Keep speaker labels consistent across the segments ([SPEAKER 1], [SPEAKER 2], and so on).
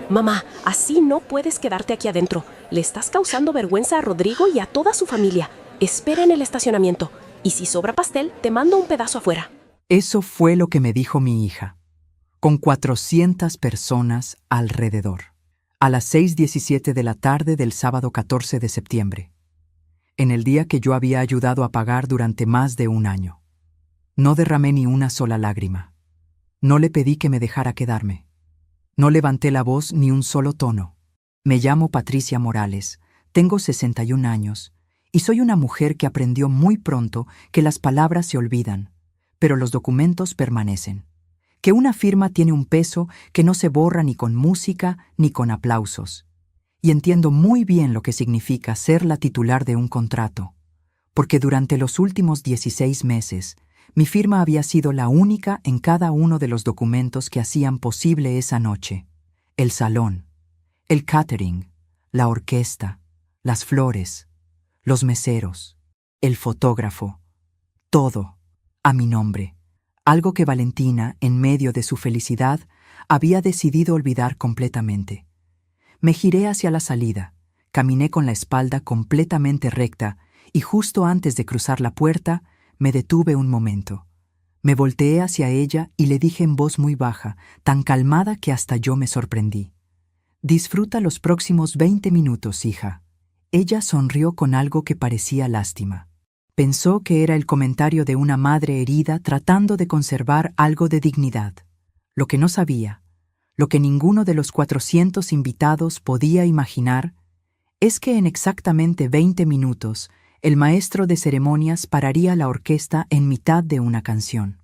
[SPEAKER 1] Mamá, así no puedes quedarte aquí adentro. Le estás causando vergüenza a Rodrigo y a toda su familia. Espera en el estacionamiento. Y si sobra pastel, te mando un pedazo afuera.
[SPEAKER 2] Eso fue lo que me dijo mi hija, con 400 personas alrededor, a las 6:17 de la tarde del sábado 14 de septiembre, en el día que yo había ayudado a pagar durante más de un año. No derramé ni una sola lágrima. No le pedí que me dejara quedarme. No levanté la voz ni un solo tono. Me llamo Patricia Morales, tengo 61 años, y soy una mujer que aprendió muy pronto que las palabras se olvidan, pero los documentos permanecen. Que una firma tiene un peso que no se borra ni con música ni con aplausos. Y entiendo muy bien lo que significa ser la titular de un contrato, porque durante los últimos 16 meses, mi firma había sido la única en cada uno de los documentos que hacían posible esa noche. El salón, el catering, la orquesta, las flores, los meseros, el fotógrafo, todo a mi nombre. Algo que Valentina, en medio de su felicidad, había decidido olvidar completamente. Me giré hacia la salida, caminé con la espalda completamente recta y justo antes de cruzar la puerta, me detuve un momento. Me volteé hacia ella y le dije en voz muy baja, tan calmada que hasta yo me sorprendí. «Disfruta los próximos 20 minutos, hija». Ella sonrió con algo que parecía lástima. Pensó que era el comentario de una madre herida tratando de conservar algo de dignidad. Lo que no sabía, lo que ninguno de los 400 invitados podía imaginar, es que en exactamente 20 minutos el maestro de ceremonias pararía la orquesta en mitad de una canción.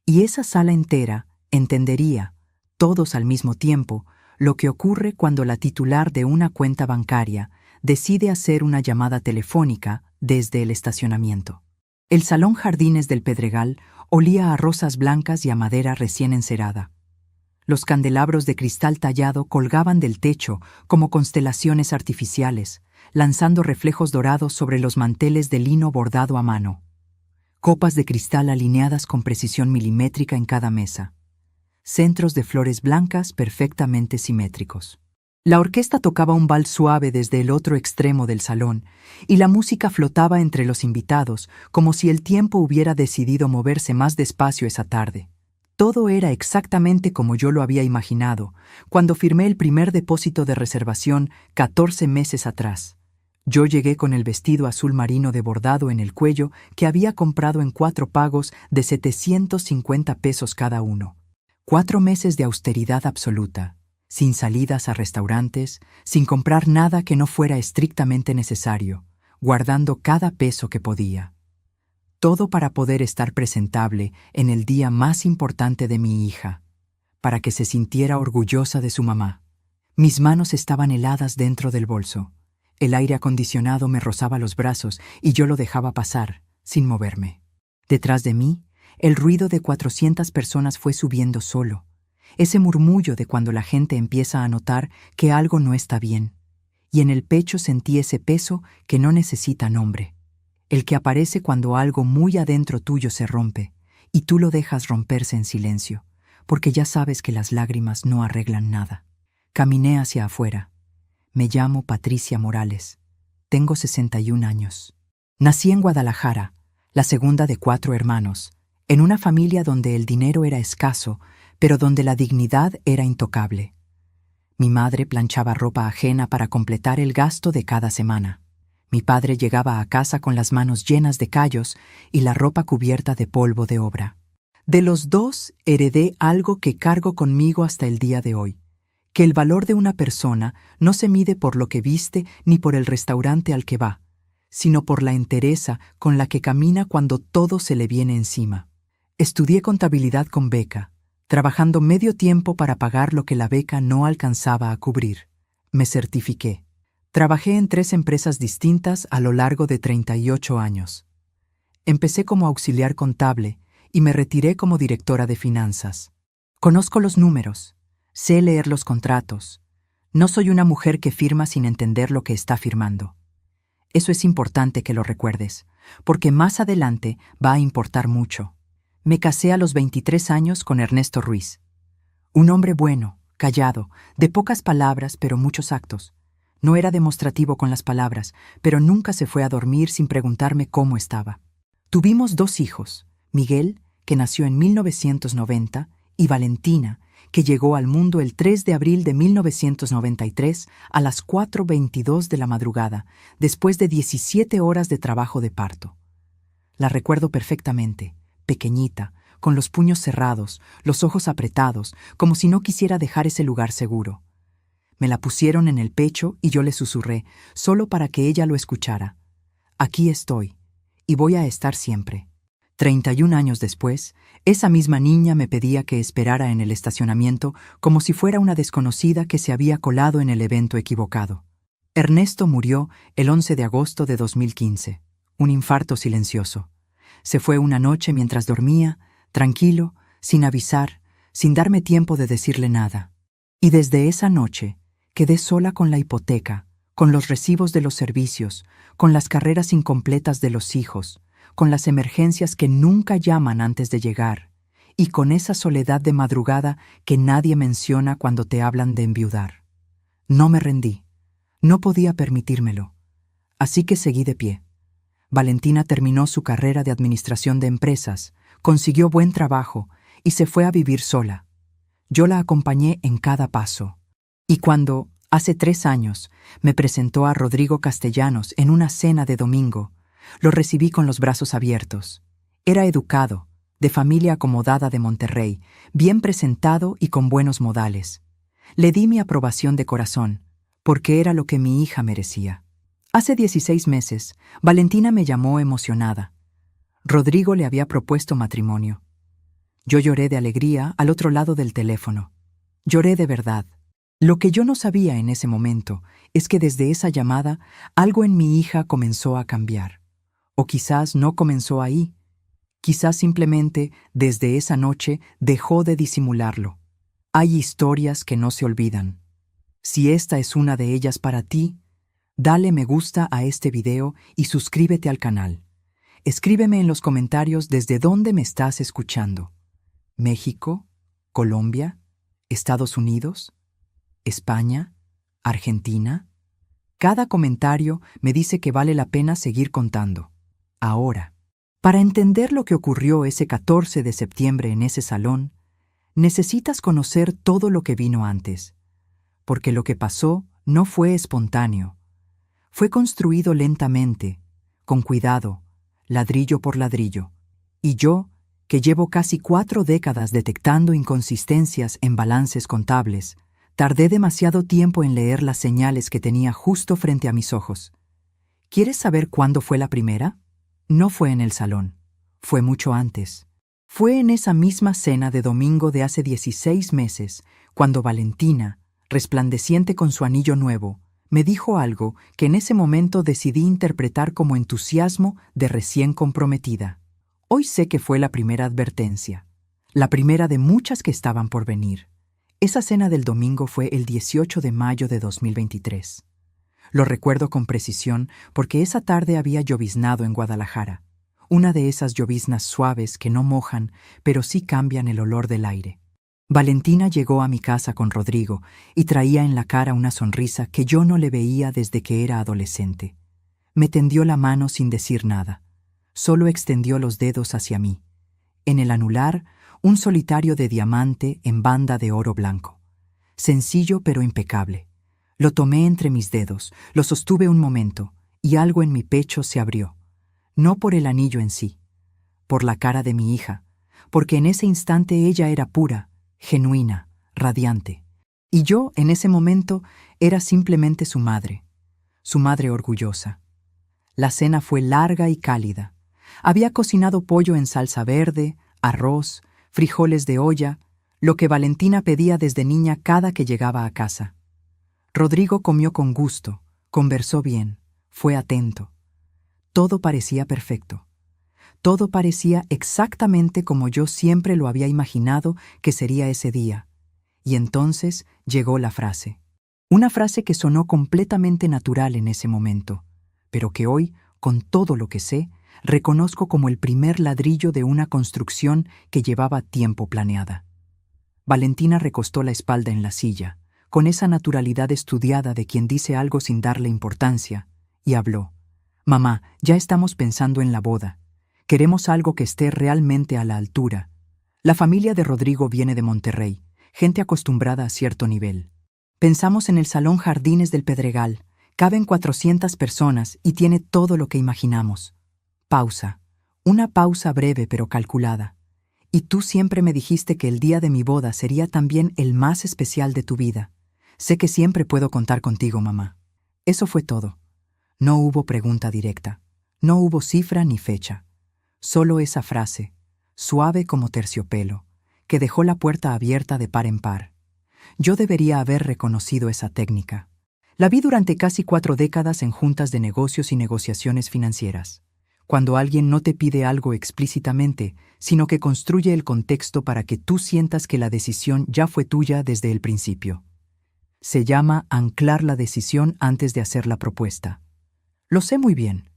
[SPEAKER 2] Y esa sala entera entendería, todos al mismo tiempo, lo que ocurre cuando la titular de una cuenta bancaria decide hacer una llamada telefónica desde el estacionamiento. El salón Jardines del Pedregal olía a rosas blancas y a madera recién encerada. Los candelabros de cristal tallado colgaban del techo como constelaciones artificiales, lanzando reflejos dorados sobre los manteles de lino bordado a mano. Copas de cristal alineadas con precisión milimétrica en cada mesa. Centros de flores blancas perfectamente simétricos. La orquesta tocaba un vals suave desde el otro extremo del salón, y la música flotaba entre los invitados, como si el tiempo hubiera decidido moverse más despacio esa tarde. Todo era exactamente como yo lo había imaginado, cuando firmé el primer depósito de reservación 14 meses atrás. Yo llegué con el vestido azul marino de bordado en el cuello que había comprado en 4 pagos de 750 pesos cada uno. 4 meses de austeridad absoluta, sin salidas a restaurantes, sin comprar nada que no fuera estrictamente necesario, guardando cada peso que podía. Todo para poder estar presentable en el día más importante de mi hija, para que se sintiera orgullosa de su mamá. Mis manos estaban heladas dentro del bolso. El aire acondicionado me rozaba los brazos y yo lo dejaba pasar, sin moverme. Detrás de mí, el ruido de 400 personas fue subiendo solo. Ese murmullo de cuando la gente empieza a notar que algo no está bien. Y en el pecho sentí ese peso que no necesita nombre. El que aparece cuando algo muy adentro tuyo se rompe, y tú lo dejas romperse en silencio, porque ya sabes que las lágrimas no arreglan nada. Caminé hacia afuera. Me llamo Patricia Morales. Tengo 61 años. Nací en Guadalajara, la segunda de 4 hermanos, en una familia donde el dinero era escaso, pero donde la dignidad era intocable. Mi madre planchaba ropa ajena para completar el gasto de cada semana. Mi padre llegaba a casa con las manos llenas de callos y la ropa cubierta de polvo de obra. De los dos heredé algo que cargo conmigo hasta el día de hoy, que el valor de una persona no se mide por lo que viste ni por el restaurante al que va, sino por la entereza con la que camina cuando todo se le viene encima. Estudié contabilidad con beca, trabajando medio tiempo para pagar lo que la beca no alcanzaba a cubrir. Me certifiqué. Trabajé en 3 empresas distintas a lo largo de 38 años. Empecé como auxiliar contable y me retiré como directora de finanzas. Conozco los números, sé leer los contratos. No soy una mujer que firma sin entender lo que está firmando. Eso es importante que lo recuerdes, porque más adelante va a importar mucho. Me casé a los 23 años con Ernesto Ruiz. Un hombre bueno, callado, de pocas palabras pero muchos actos. No era demostrativo con las palabras, pero nunca se fue a dormir sin preguntarme cómo estaba. Tuvimos 2 hijos, Miguel, que nació en 1990, y Valentina, que llegó al mundo el 3 de abril de 1993 a las 4:22 de la madrugada, después de 17 horas de trabajo de parto. La recuerdo perfectamente, pequeñita, con los puños cerrados, los ojos apretados, como si no quisiera dejar ese lugar seguro. Me la pusieron en el pecho y yo le susurré, solo para que ella lo escuchara. Aquí estoy, y voy a estar siempre. 31 años después, esa misma niña me pedía que esperara en el estacionamiento como si fuera una desconocida que se había colado en el evento equivocado. Ernesto murió el 11 de agosto de 2015, un infarto silencioso. Se fue una noche mientras dormía, tranquilo, sin avisar, sin darme tiempo de decirle nada. Y desde esa noche quedé sola con la hipoteca, con los recibos de los servicios, con las carreras incompletas de los hijos, con las emergencias que nunca llaman antes de llegar, y con esa soledad de madrugada que nadie menciona cuando te hablan de enviudar. No me rendí. No podía permitírmelo. Así que seguí de pie. Valentina terminó su carrera de administración de empresas, consiguió buen trabajo y se fue a vivir sola. Yo la acompañé en cada paso. Y cuando, hace 3 años, me presentó a Rodrigo Castellanos en una cena de domingo, lo recibí con los brazos abiertos. Era educado, de familia acomodada de Monterrey, bien presentado y con buenos modales. Le di mi aprobación de corazón, porque era lo que mi hija merecía. Hace 16 meses, Valentina me llamó emocionada. Rodrigo le había propuesto matrimonio. Yo lloré de alegría al otro lado del teléfono. Lloré de verdad. Lo que yo no sabía en ese momento es que desde esa llamada algo en mi hija comenzó a cambiar. O quizás no comenzó ahí. Quizás simplemente desde esa noche dejó de disimularlo. Hay historias que no se olvidan. Si esta es una de ellas para ti, dale me gusta a este video y suscríbete al canal. Escríbeme en los comentarios desde dónde me estás escuchando. ¿México? ¿Colombia? ¿Estados Unidos? ¿España? ¿Argentina? Cada comentario me dice que vale la pena seguir contando. Ahora, para entender lo que ocurrió ese 14 de septiembre en ese salón, necesitas conocer todo lo que vino antes, porque lo que pasó no fue espontáneo. Fue construido lentamente, con cuidado, ladrillo por ladrillo, y yo, que llevo casi 4 décadas detectando inconsistencias en balances contables, tardé demasiado tiempo en leer las señales que tenía justo frente a mis ojos. ¿Quieres saber cuándo fue la primera? No fue en el salón, fue mucho antes. Fue en esa misma cena de domingo de hace 16 meses, cuando Valentina, resplandeciente con su anillo nuevo, me dijo algo que en ese momento decidí interpretar como entusiasmo de recién comprometida. Hoy sé que fue la primera advertencia, la primera de muchas que estaban por venir. Esa cena del domingo fue el 18 de mayo de 2023. Lo recuerdo con precisión porque esa tarde había lloviznado en Guadalajara, una de esas lloviznas suaves que no mojan, pero sí cambian el olor del aire. Valentina llegó a mi casa con Rodrigo y traía en la cara una sonrisa que yo no le veía desde que era adolescente. Me tendió la mano sin decir nada. Solo extendió los dedos hacia mí. En el anular, un solitario de diamante en banda de oro blanco. Sencillo pero impecable. Lo tomé entre mis dedos, lo sostuve un momento, y algo en mi pecho se abrió. No por el anillo en sí, por la cara de mi hija, porque en ese instante ella era pura, genuina, radiante. Y yo, en ese momento, era simplemente su madre orgullosa. La cena fue larga y cálida. Había cocinado pollo en salsa verde, arroz, frijoles de olla, lo que Valentina pedía desde niña cada que llegaba a casa. Rodrigo comió con gusto, conversó bien, fue atento. Todo parecía perfecto. Todo parecía exactamente como yo siempre lo había imaginado que sería ese día. Y entonces llegó la frase. Una frase que sonó completamente natural en ese momento, pero que hoy, con todo lo que sé, reconozco como el primer ladrillo de una construcción que llevaba tiempo planeada. Valentina recostó la espalda en la silla, con esa naturalidad estudiada de quien dice algo sin darle importancia, y habló. Mamá, ya estamos pensando en la boda. Queremos algo que esté realmente a la altura. La familia de Rodrigo viene de Monterrey, gente acostumbrada a cierto nivel. Pensamos en el Salón Jardines del Pedregal. Caben 400 personas y tiene todo lo que imaginamos. Pausa. Una pausa breve pero calculada. Y tú siempre me dijiste que el día de mi boda sería también el más especial de tu vida. Sé que siempre puedo contar contigo, mamá. Eso fue todo. No hubo pregunta directa. No hubo cifra ni fecha. Solo esa frase, suave como terciopelo, que dejó la puerta abierta de par en par. Yo debería haber reconocido esa técnica. La vi durante casi 4 décadas en juntas de negocios y negociaciones financieras. Cuando alguien no te pide algo explícitamente, sino que construye el contexto para que tú sientas que la decisión ya fue tuya desde el principio. Se llama anclar la decisión antes de hacer la propuesta. Lo sé muy bien,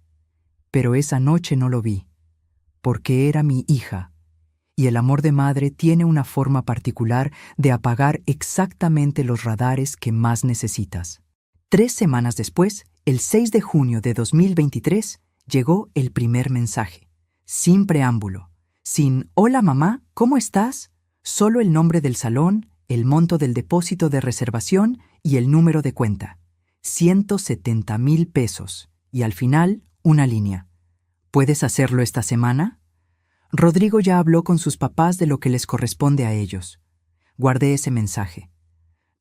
[SPEAKER 2] pero esa noche no lo vi, porque era mi hija, y el amor de madre tiene una forma particular de apagar exactamente los radares que más necesitas. 3 semanas después, el 6 de junio de 2023, llegó el primer mensaje, sin preámbulo, sin «Hola mamá, ¿cómo estás?», solo el nombre del salón, el monto del depósito de reservación y el número de cuenta. 170,000 pesos. Y al final, una línea. ¿Puedes hacerlo esta semana? Rodrigo ya habló con sus papás de lo que les corresponde a ellos. Guardé ese mensaje.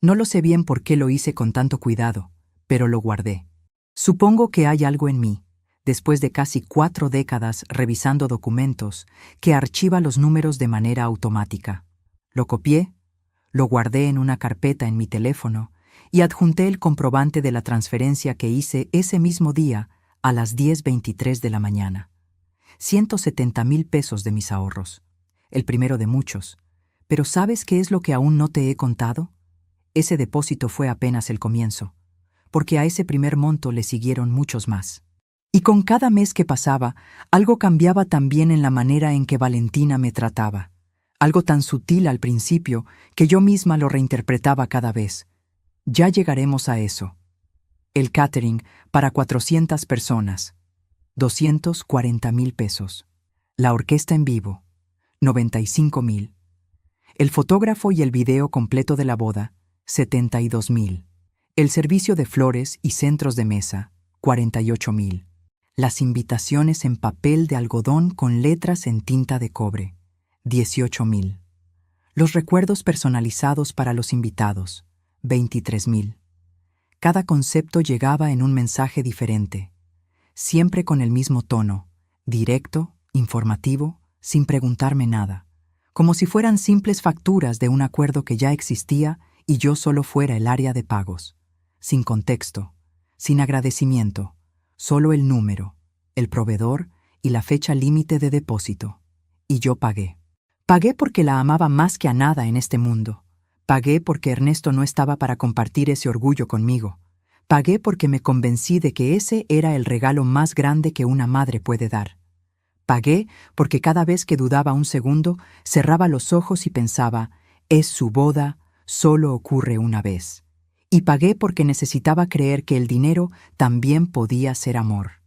[SPEAKER 2] No lo sé bien por qué lo hice con tanto cuidado, pero lo guardé. Supongo que hay algo en mí, después de casi 4 décadas revisando documentos, que archiva los números de manera automática. Lo copié, lo guardé en una carpeta en mi teléfono y adjunté el comprobante de la transferencia que hice ese mismo día a las 10:23 de la mañana. 170,000 pesos de mis ahorros. El primero de muchos. Pero ¿sabes qué es lo que aún no te he contado? Ese depósito fue apenas el comienzo, porque a ese primer monto le siguieron muchos más. Y con cada mes que pasaba, algo cambiaba también en la manera en que Valentina me trataba. Algo tan sutil al principio que yo misma lo reinterpretaba cada vez. Ya llegaremos a eso. El catering para 400 personas. 240,000 pesos. La orquesta en vivo. 95,000. El fotógrafo y el video completo de la boda. 72,000. El servicio de flores y centros de mesa. 48,000. Las invitaciones en papel de algodón con letras en tinta de cobre. 18,000. Los recuerdos personalizados para los invitados. 23,000. Cada concepto llegaba en un mensaje diferente, siempre con el mismo tono, directo, informativo, sin preguntarme nada, como si fueran simples facturas de un acuerdo que ya existía y yo solo fuera el área de pagos, sin contexto, sin agradecimiento, solo el número, el proveedor y la fecha límite de depósito. Y yo pagué. Pagué porque la amaba más que a nada en este mundo. Pagué porque Ernesto no estaba para compartir ese orgullo conmigo. Pagué porque me convencí de que ese era el regalo más grande que una madre puede dar. Pagué porque cada vez que dudaba un segundo, cerraba los ojos y pensaba, es su boda, solo ocurre una vez. Y pagué porque necesitaba creer que el dinero también podía ser amor.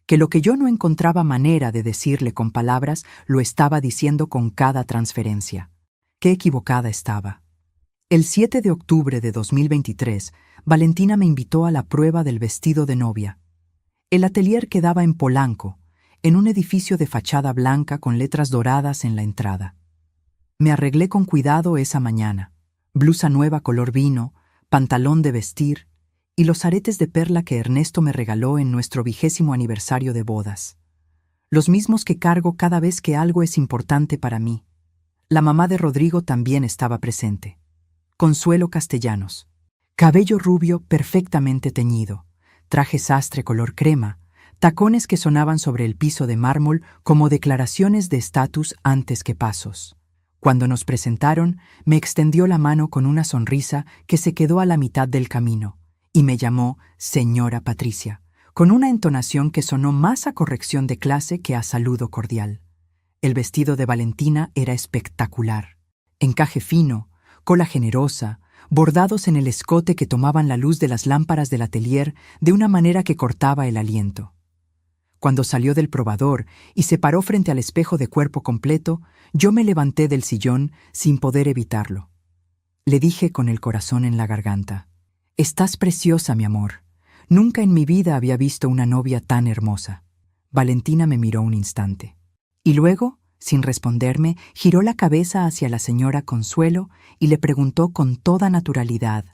[SPEAKER 2] Que lo que yo no encontraba manera de decirle con palabras, lo estaba diciendo con cada transferencia. Qué equivocada estaba. El 7 de octubre de 2023, Valentina me invitó a la prueba del vestido de novia. El atelier quedaba en Polanco, en un edificio de fachada blanca con letras doradas en la entrada. Me arreglé con cuidado esa mañana. Blusa nueva color vino, pantalón de vestir y los aretes de perla que Ernesto me regaló en nuestro 20º aniversario de bodas. Los mismos que cargo cada vez que algo es importante para mí. La mamá de Rodrigo también estaba presente. Consuelo Castellanos. Cabello rubio perfectamente teñido, traje sastre color crema, tacones que sonaban sobre el piso de mármol como declaraciones de estatus antes que pasos. Cuando nos presentaron, me extendió la mano con una sonrisa que se quedó a la mitad del camino y me llamó señora Patricia, con una entonación que sonó más a corrección de clase que a saludo cordial. El vestido de Valentina era espectacular. Encaje fino, cola generosa, bordados en el escote que tomaban la luz de las lámparas del atelier de una manera que cortaba el aliento. Cuando salió del probador y se paró frente al espejo de cuerpo completo, yo me levanté del sillón sin poder evitarlo. Le dije con el corazón en la garganta: «Estás preciosa, mi amor. Nunca en mi vida había visto una novia tan hermosa». Valentina me miró un instante. Y luego, sin responderme, giró la cabeza hacia la señora Consuelo y le preguntó con toda naturalidad: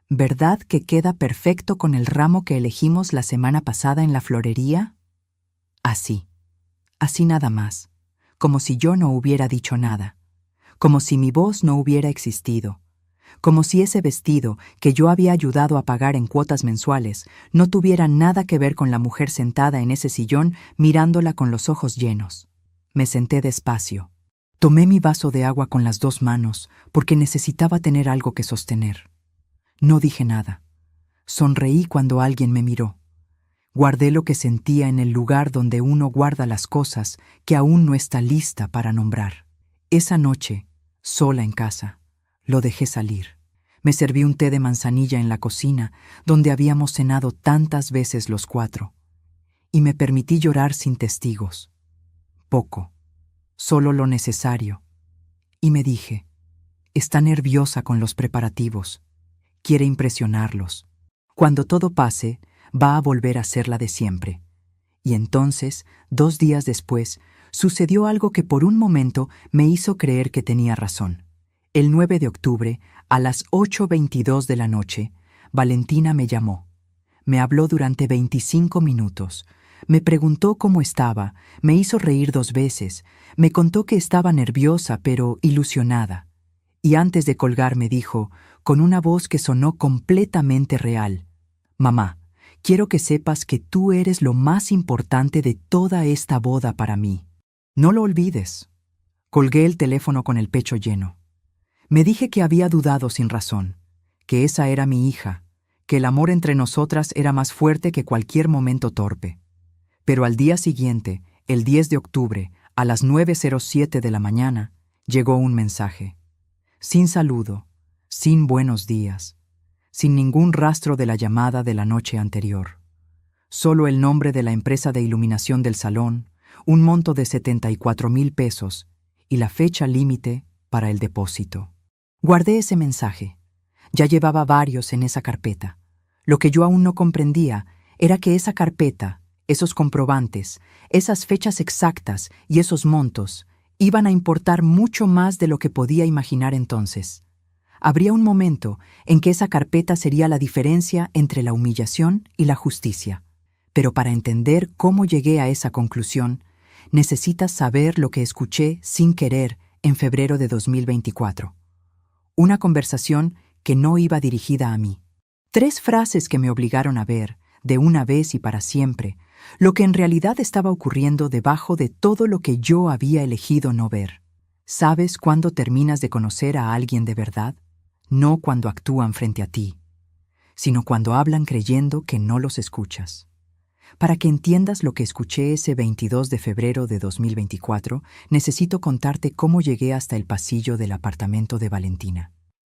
[SPEAKER 2] «¿Verdad que queda perfecto con el ramo que elegimos la semana pasada en la florería?» Así nada más, como si yo no hubiera dicho nada, como si mi voz no hubiera existido, como si ese vestido que yo había ayudado a pagar en cuotas mensuales no tuviera nada que ver con la mujer sentada en ese sillón mirándola con los ojos llenos. Me senté despacio. Tomé mi vaso de agua con las 2 manos porque necesitaba tener algo que sostener. No dije nada. Sonreí cuando alguien me miró. Guardé lo que sentía en el lugar donde uno guarda las cosas que aún no está lista para nombrar. Esa noche, sola en casa, lo dejé salir. Me serví un té de manzanilla en la cocina, donde habíamos cenado tantas veces los 4. Y me permití llorar sin testigos. Poco, solo lo necesario. Y me dije: «Está nerviosa con los preparativos. Quiere impresionarlos. Cuando todo pase, va a volver a ser la de siempre». Y entonces, 2 días después, sucedió algo que por un momento me hizo creer que tenía razón. El 9 de octubre, a las 8:22 de la noche, Valentina me llamó. Me habló durante 25 minutos. Me preguntó cómo estaba, me hizo reír 2 veces, me contó que estaba nerviosa pero ilusionada. Y antes de colgar me dijo, con una voz que sonó completamente real: «Mamá, quiero que sepas que tú eres lo más importante de toda esta boda para mí. No lo olvides». Colgué el teléfono con el pecho lleno. Me dije que había dudado sin razón, que esa era mi hija, que el amor entre nosotras era más fuerte que cualquier momento torpe. Pero al día siguiente, el 10 de octubre, a las 9:07 de la mañana, llegó un mensaje. Sin saludo, sin buenos días, sin ningún rastro de la llamada de la noche anterior. Solo el nombre de la empresa de iluminación del salón, un monto de 74,000 pesos y la fecha límite para el depósito. Guardé ese mensaje. Ya llevaba varios en esa carpeta. Lo que yo aún no comprendía era que esa carpeta, esos comprobantes, esas fechas exactas y esos montos iban a importar mucho más de lo que podía imaginar entonces. Habría un momento en que esa carpeta sería la diferencia entre la humillación y la justicia. Pero para entender cómo llegué a esa conclusión, necesitas saber lo que escuché sin querer en febrero de 2024. Una conversación que no iba dirigida a mí. 3 frases que me obligaron a ver, de una vez y para siempre, lo que en realidad estaba ocurriendo debajo de todo lo que yo había elegido no ver. ¿Sabes cuándo terminas de conocer a alguien de verdad? No cuando actúan frente a ti, sino cuando hablan creyendo que no los escuchas. Para que entiendas lo que escuché ese 22 de febrero de 2024, necesito contarte cómo llegué hasta el pasillo del apartamento de Valentina.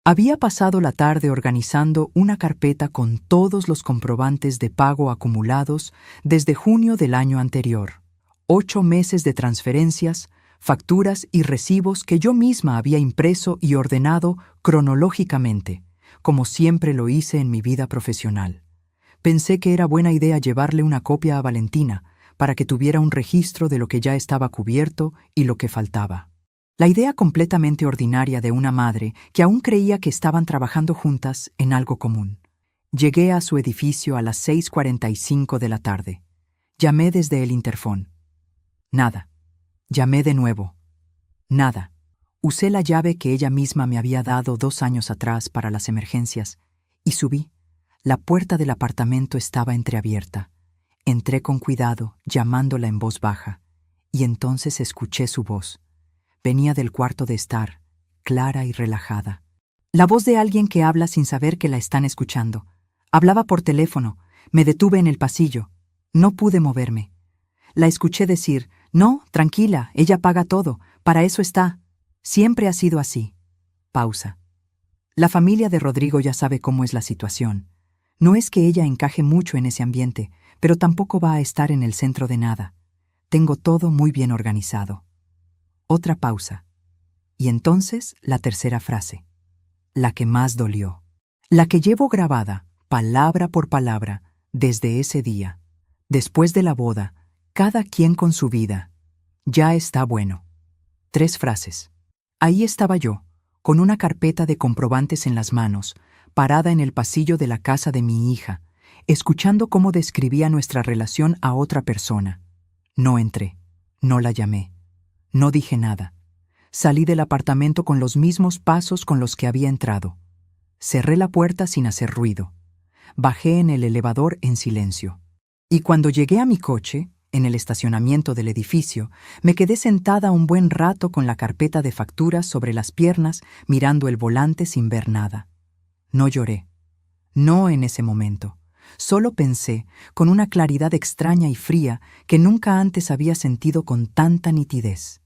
[SPEAKER 2] Había pasado la tarde organizando una carpeta con todos los comprobantes de pago acumulados desde junio del año anterior. 8 meses de transferencias, facturas y recibos que yo misma había impreso y ordenado cronológicamente, como siempre lo hice en mi vida profesional. Pensé que era buena idea llevarle una copia a Valentina para que tuviera un registro de lo que ya estaba cubierto y lo que faltaba. La idea completamente ordinaria de una madre que aún creía que estaban trabajando juntas en algo común. Llegué a su edificio a las 6:45 de la tarde. Llamé desde el interfón. Nada. Llamé de nuevo. Nada. Usé la llave que ella misma me había dado 2 años atrás para las emergencias y subí. La puerta del apartamento estaba entreabierta. Entré con cuidado, llamándola en voz baja, y entonces escuché su voz. Venía del cuarto de estar, clara y relajada. La voz de alguien que habla sin saber que la están escuchando. Hablaba por teléfono. Me detuve en el pasillo. No pude moverme. La escuché decir: «No, tranquila, ella paga todo. Para eso está. Siempre ha sido así». Pausa. La familia de Rodrigo ya sabe cómo es la situación. No es que ella encaje mucho en ese ambiente, pero tampoco va a estar en el centro de nada. Tengo todo muy bien organizado. Otra pausa. Y entonces la tercera frase. La que más dolió. La que llevo grabada, palabra por palabra, desde ese día. Después de la boda, cada quien con su vida. Ya está bueno. 3 frases. Ahí estaba yo, con una carpeta de comprobantes en las manos, parada en el pasillo de la casa de mi hija, escuchando cómo describía nuestra relación a otra persona. No entré, no la llamé, no dije nada. Salí del apartamento con los mismos pasos con los que había entrado. Cerré la puerta sin hacer ruido. Bajé en el elevador en silencio. Y cuando llegué a mi coche, en el estacionamiento del edificio, me quedé sentada un buen rato con la carpeta de facturas sobre las piernas, mirando el volante sin ver nada. No lloré. No en ese momento. Solo pensé, con una claridad extraña y fría que nunca antes había sentido con tanta nitidez.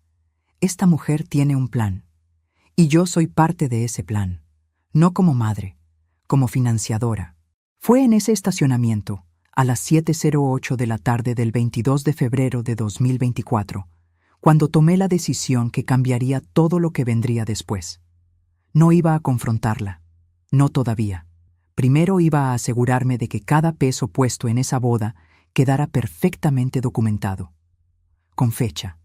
[SPEAKER 2] Esta mujer tiene un plan. Y yo soy parte de ese plan. No como madre, como financiadora. Fue en ese estacionamiento, a las 7:08 de la tarde del 22 de febrero de 2024, cuando tomé la decisión que cambiaría todo lo que vendría después. No iba a confrontarla. No todavía. Primero iba a asegurarme de que cada peso puesto en esa boda quedara perfectamente documentado. Con fecha,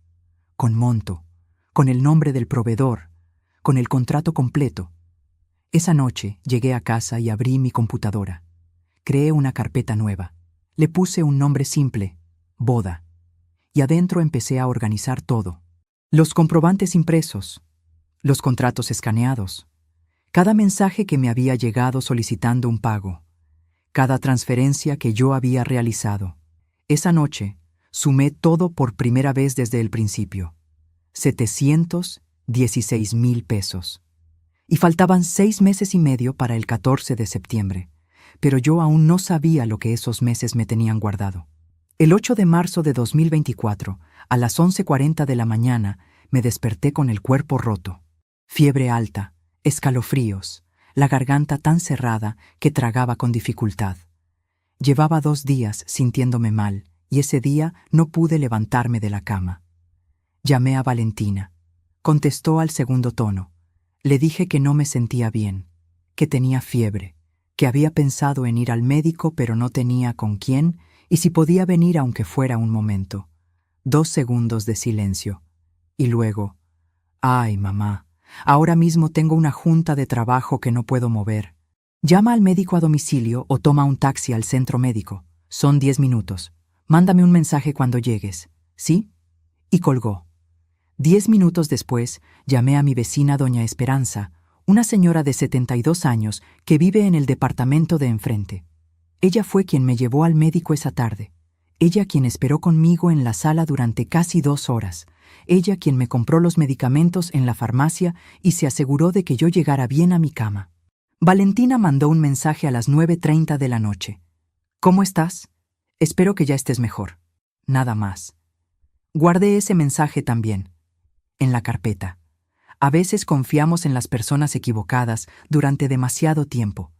[SPEAKER 2] con monto, con el nombre del proveedor, con el contrato completo. Esa noche llegué a casa y abrí mi computadora. Creé una carpeta nueva. Le puse un nombre simple, boda. Y adentro empecé a organizar todo. Los comprobantes impresos, los contratos escaneados, cada mensaje que me había llegado solicitando un pago, cada transferencia que yo había realizado. Esa noche, sumé todo por primera vez desde el principio. 716,000 pesos. Y faltaban 6 meses y medio para el 14 de septiembre, pero yo aún no sabía lo que esos meses me tenían guardado. El 8 de marzo de 2024, a las 11:40 de la mañana, me desperté con el cuerpo roto. Fiebre alta, escalofríos, la garganta tan cerrada que tragaba con dificultad. Llevaba 2 días sintiéndome mal y ese día no pude levantarme de la cama. Llamé a Valentina. Contestó al segundo tono. Le dije que no me sentía bien, que tenía fiebre, que había pensado en ir al médico pero no tenía con quién y si podía venir aunque fuera un momento. 2 segundos de silencio. Y luego, «Ay, mamá, ahora mismo tengo una junta de trabajo que no puedo mover. Llama al médico a domicilio o toma un taxi al centro médico. Son 10 minutos. Mándame un mensaje cuando llegues. ¿Sí?» Y colgó. 10 minutos después, llamé a mi vecina doña Esperanza, una señora de 72 años que vive en el departamento de enfrente. Ella fue quien me llevó al médico esa tarde. Ella quien esperó conmigo en la sala durante casi 2 horas. Ella quien me compró los medicamentos en la farmacia y se aseguró de que yo llegara bien a mi cama. Valentina mandó un mensaje a las 9:30 de la noche. «¿Cómo estás? Espero que ya estés mejor». Nada más. Guardé ese mensaje también, en la carpeta. A veces confiamos en las personas equivocadas durante demasiado tiempo.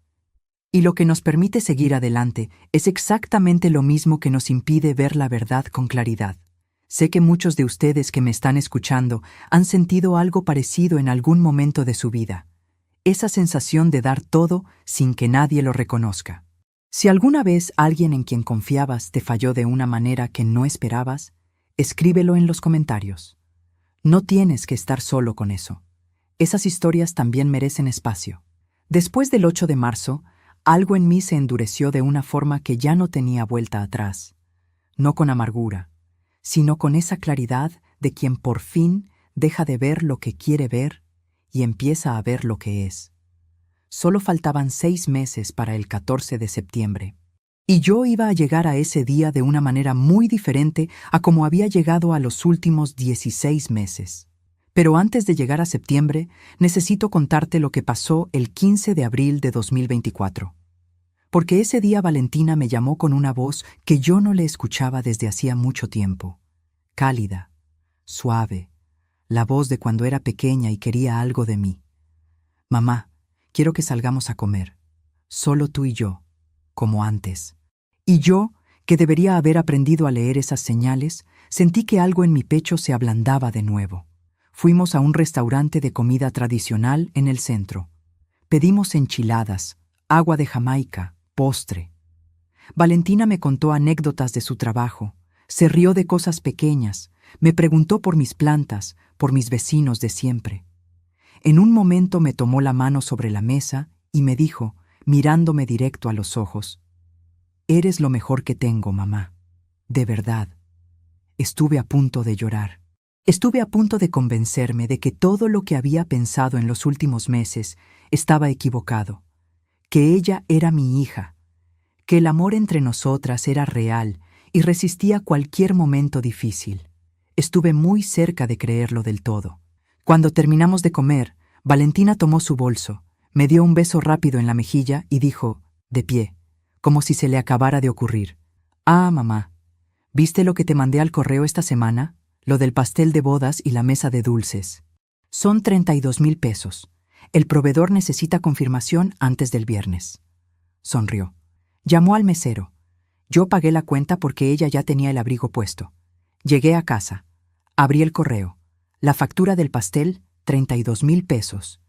[SPEAKER 2] Y lo que nos permite seguir adelante es exactamente lo mismo que nos impide ver la verdad con claridad. Sé que muchos de ustedes que me están escuchando han sentido algo parecido en algún momento de su vida. Esa sensación de dar todo sin que nadie lo reconozca. Si alguna vez alguien en quien confiabas te falló de una manera que no esperabas, escríbelo en los comentarios. No tienes que estar solo con eso. Esas historias también merecen espacio. Después del 8 de marzo, algo en mí se endureció de una forma que ya no tenía vuelta atrás. No con amargura, sino con esa claridad de quien por fin deja de ver lo que quiere ver y empieza a ver lo que es. Solo faltaban 6 meses para el 14 de septiembre. Y yo iba a llegar a ese día de una manera muy diferente a como había llegado a los últimos 16 meses. Pero antes de llegar a septiembre, necesito contarte lo que pasó el 15 de abril de 2024. Porque ese día Valentina me llamó con una voz que yo no le escuchaba desde hacía mucho tiempo. Cálida, suave, la voz de cuando era pequeña y quería algo de mí. Mamá, quiero que salgamos a comer. Solo tú y yo, como antes. Y yo, que debería haber aprendido a leer esas señales, sentí que algo en mi pecho se ablandaba de nuevo. Fuimos a un restaurante de comida tradicional en el centro. Pedimos enchiladas, agua de Jamaica, postre. Valentina me contó anécdotas de su trabajo, se rió de cosas pequeñas, me preguntó por mis plantas, por mis vecinos de siempre. En un momento me tomó la mano sobre la mesa y me dijo, mirándome directo a los ojos: «Eres lo mejor que tengo, mamá. De verdad». Estuve a punto de llorar. Estuve a punto de convencerme de que todo lo que había pensado en los últimos meses estaba equivocado, que ella era mi hija, que el amor entre nosotras era real y resistía cualquier momento difícil. Estuve muy cerca de creerlo del todo. Cuando terminamos de comer, Valentina tomó su bolso, me dio un beso rápido en la mejilla y dijo, de pie, como si se le acabara de ocurrir: «Ah, mamá, ¿viste lo que te mandé al correo esta semana? Lo del pastel de bodas y la mesa de dulces. Son 32,000 pesos. El proveedor necesita confirmación antes del viernes». Sonrió. Llamó al mesero. Yo pagué la cuenta porque ella ya tenía el abrigo puesto. Llegué a casa. Abrí el correo. La factura del pastel, 32,000 pesos.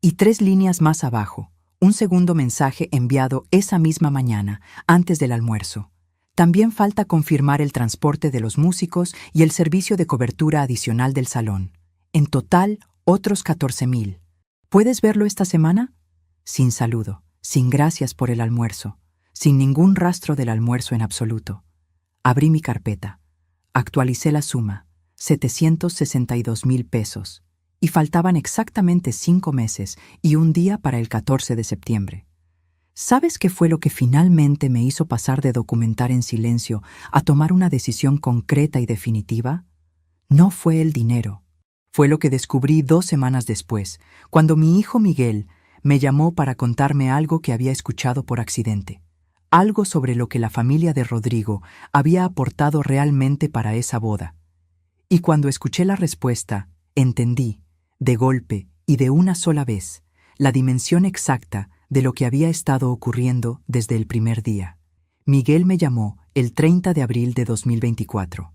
[SPEAKER 2] Y 3 líneas más abajo, un segundo mensaje enviado esa misma mañana, antes del almuerzo. También falta confirmar el transporte de los músicos y el servicio de cobertura adicional del salón. En total, otros 14,000. ¿Puedes verlo esta semana? Sin saludo, sin gracias por el almuerzo, sin ningún rastro del almuerzo en absoluto. Abrí mi carpeta. Actualicé la suma, 762,000 pesos. Y faltaban exactamente 5 meses y un día para el 14 de septiembre. ¿Sabes qué fue lo que finalmente me hizo pasar de documentar en silencio a tomar una decisión concreta y definitiva? No fue el dinero. Fue lo que descubrí 2 semanas después, cuando mi hijo Miguel me llamó para contarme algo que había escuchado por accidente. Algo sobre lo que la familia de Rodrigo había aportado realmente para esa boda. Y cuando escuché la respuesta, entendí, de golpe y de una sola vez, la dimensión exacta de lo que había estado ocurriendo desde el primer día. Miguel me llamó el 30 de abril de 2024.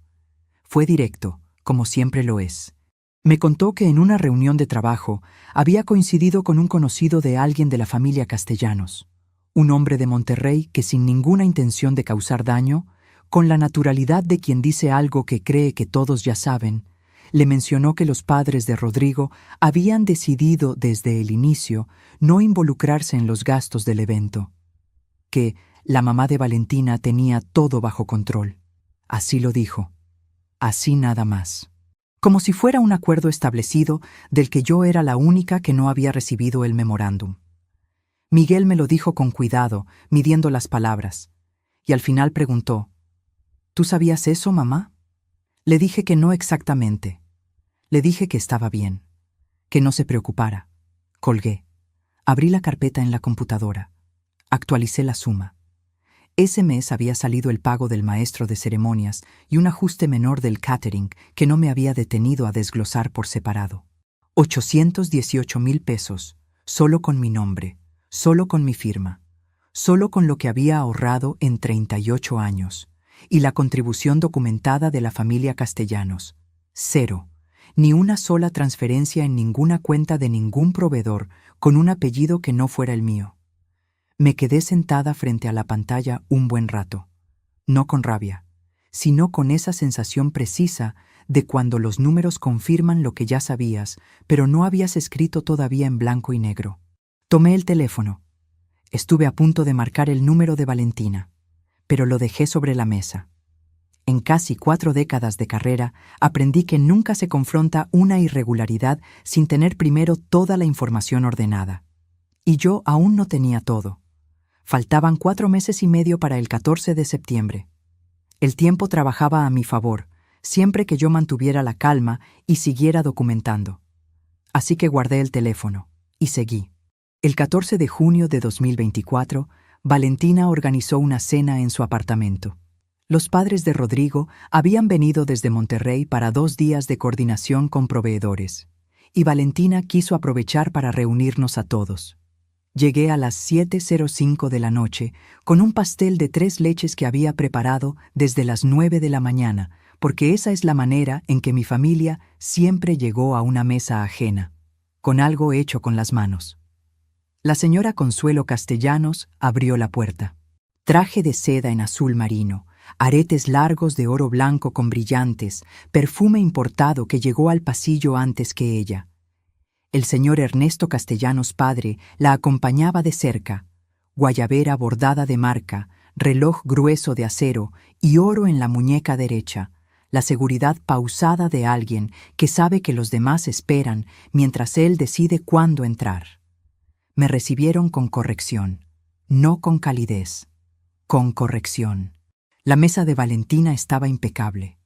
[SPEAKER 2] Fue directo, como siempre lo es. Me contó que en una reunión de trabajo había coincidido con un conocido de alguien de la familia Castellanos, un hombre de Monterrey que, sin ninguna intención de causar daño, con la naturalidad de quien dice algo que cree que todos ya saben, le mencionó que los padres de Rodrigo habían decidido desde el inicio no involucrarse en los gastos del evento, que la mamá de Valentina tenía todo bajo control. Así lo dijo. Así nada más. Como si fuera un acuerdo establecido del que yo era la única que no había recibido el memorándum. Miguel me lo dijo con cuidado, midiendo las palabras, y al final preguntó: «¿Tú sabías eso, mamá?». Le dije que no exactamente. Le dije que estaba bien, que no se preocupara. Colgué. Abrí la carpeta en la computadora. Actualicé la suma. Ese mes había salido el pago del maestro de ceremonias y un ajuste menor del catering que no me había detenido a desglosar por separado. 818,000 pesos, solo con mi nombre, solo con mi firma, solo con lo que había ahorrado en 38 años. Y la contribución documentada de la familia Castellanos. 0. Ni una sola transferencia en ninguna cuenta de ningún proveedor con un apellido que no fuera el mío. Me quedé sentada frente a la pantalla un buen rato, no con rabia, sino con esa sensación precisa de cuando los números confirman lo que ya sabías, pero no habías escrito todavía en blanco y negro. Tomé el teléfono. Estuve a punto de marcar el número de Valentina, pero lo dejé sobre la mesa. En casi 4 décadas de carrera, aprendí que nunca se confronta una irregularidad sin tener primero toda la información ordenada. Y yo aún no tenía todo. Faltaban 4 meses y medio para el 14 de septiembre. El tiempo trabajaba a mi favor, siempre que yo mantuviera la calma y siguiera documentando. Así que guardé el teléfono y seguí. El 14 de junio de 2024, Valentina organizó una cena en su apartamento. Los padres de Rodrigo habían venido desde Monterrey para 2 días de coordinación con proveedores, y Valentina quiso aprovechar para reunirnos a todos. Llegué a las 7:05 de la noche con un pastel de 3 leches que había preparado desde las 9 de la mañana, porque esa es la manera en que mi familia siempre llegó a una mesa ajena, con algo hecho con las manos. La señora Consuelo Castellanos abrió la puerta. Traje de seda en azul marino, aretes largos de oro blanco con brillantes, perfume importado que llegó al pasillo antes que ella. El señor Ernesto Castellanos padre la acompañaba de cerca, guayabera bordada de marca, reloj grueso de acero y oro en la muñeca derecha, la seguridad pausada de alguien que sabe que los demás esperan mientras él decide cuándo entrar. Me recibieron con corrección, no con calidez, con corrección. La mesa de Valentina estaba impecable.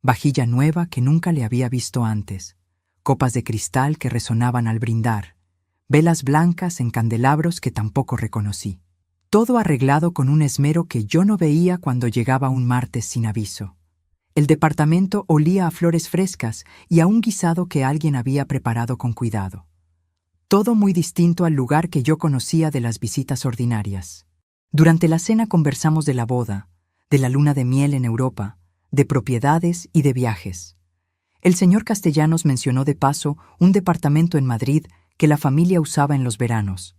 [SPEAKER 2] Vajilla nueva que nunca le había visto antes. Copas de cristal que resonaban al brindar. Velas blancas en candelabros que tampoco reconocí. Todo arreglado con un esmero que yo no veía cuando llegaba un martes sin aviso. El departamento olía a flores frescas y a un guisado que alguien había preparado con cuidado. Todo muy distinto al lugar que yo conocía de las visitas ordinarias. Durante la cena conversamos de la boda, de la luna de miel en Europa, de propiedades y de viajes. El señor Castellanos mencionó de paso un departamento en Madrid que la familia usaba en los veranos.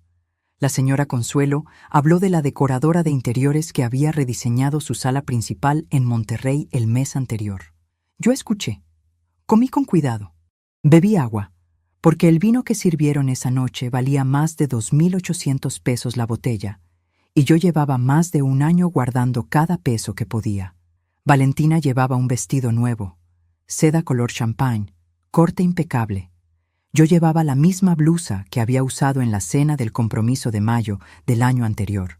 [SPEAKER 2] La señora Consuelo habló de la decoradora de interiores que había rediseñado su sala principal en Monterrey el mes anterior. Yo escuché. Comí con cuidado. Bebí agua, porque el vino que sirvieron esa noche valía más de 2.800 pesos la botella, y yo llevaba más de un año guardando cada peso que podía. Valentina llevaba un vestido nuevo, seda color champagne, corte impecable. Yo llevaba la misma blusa que había usado en la cena del compromiso de mayo del año anterior.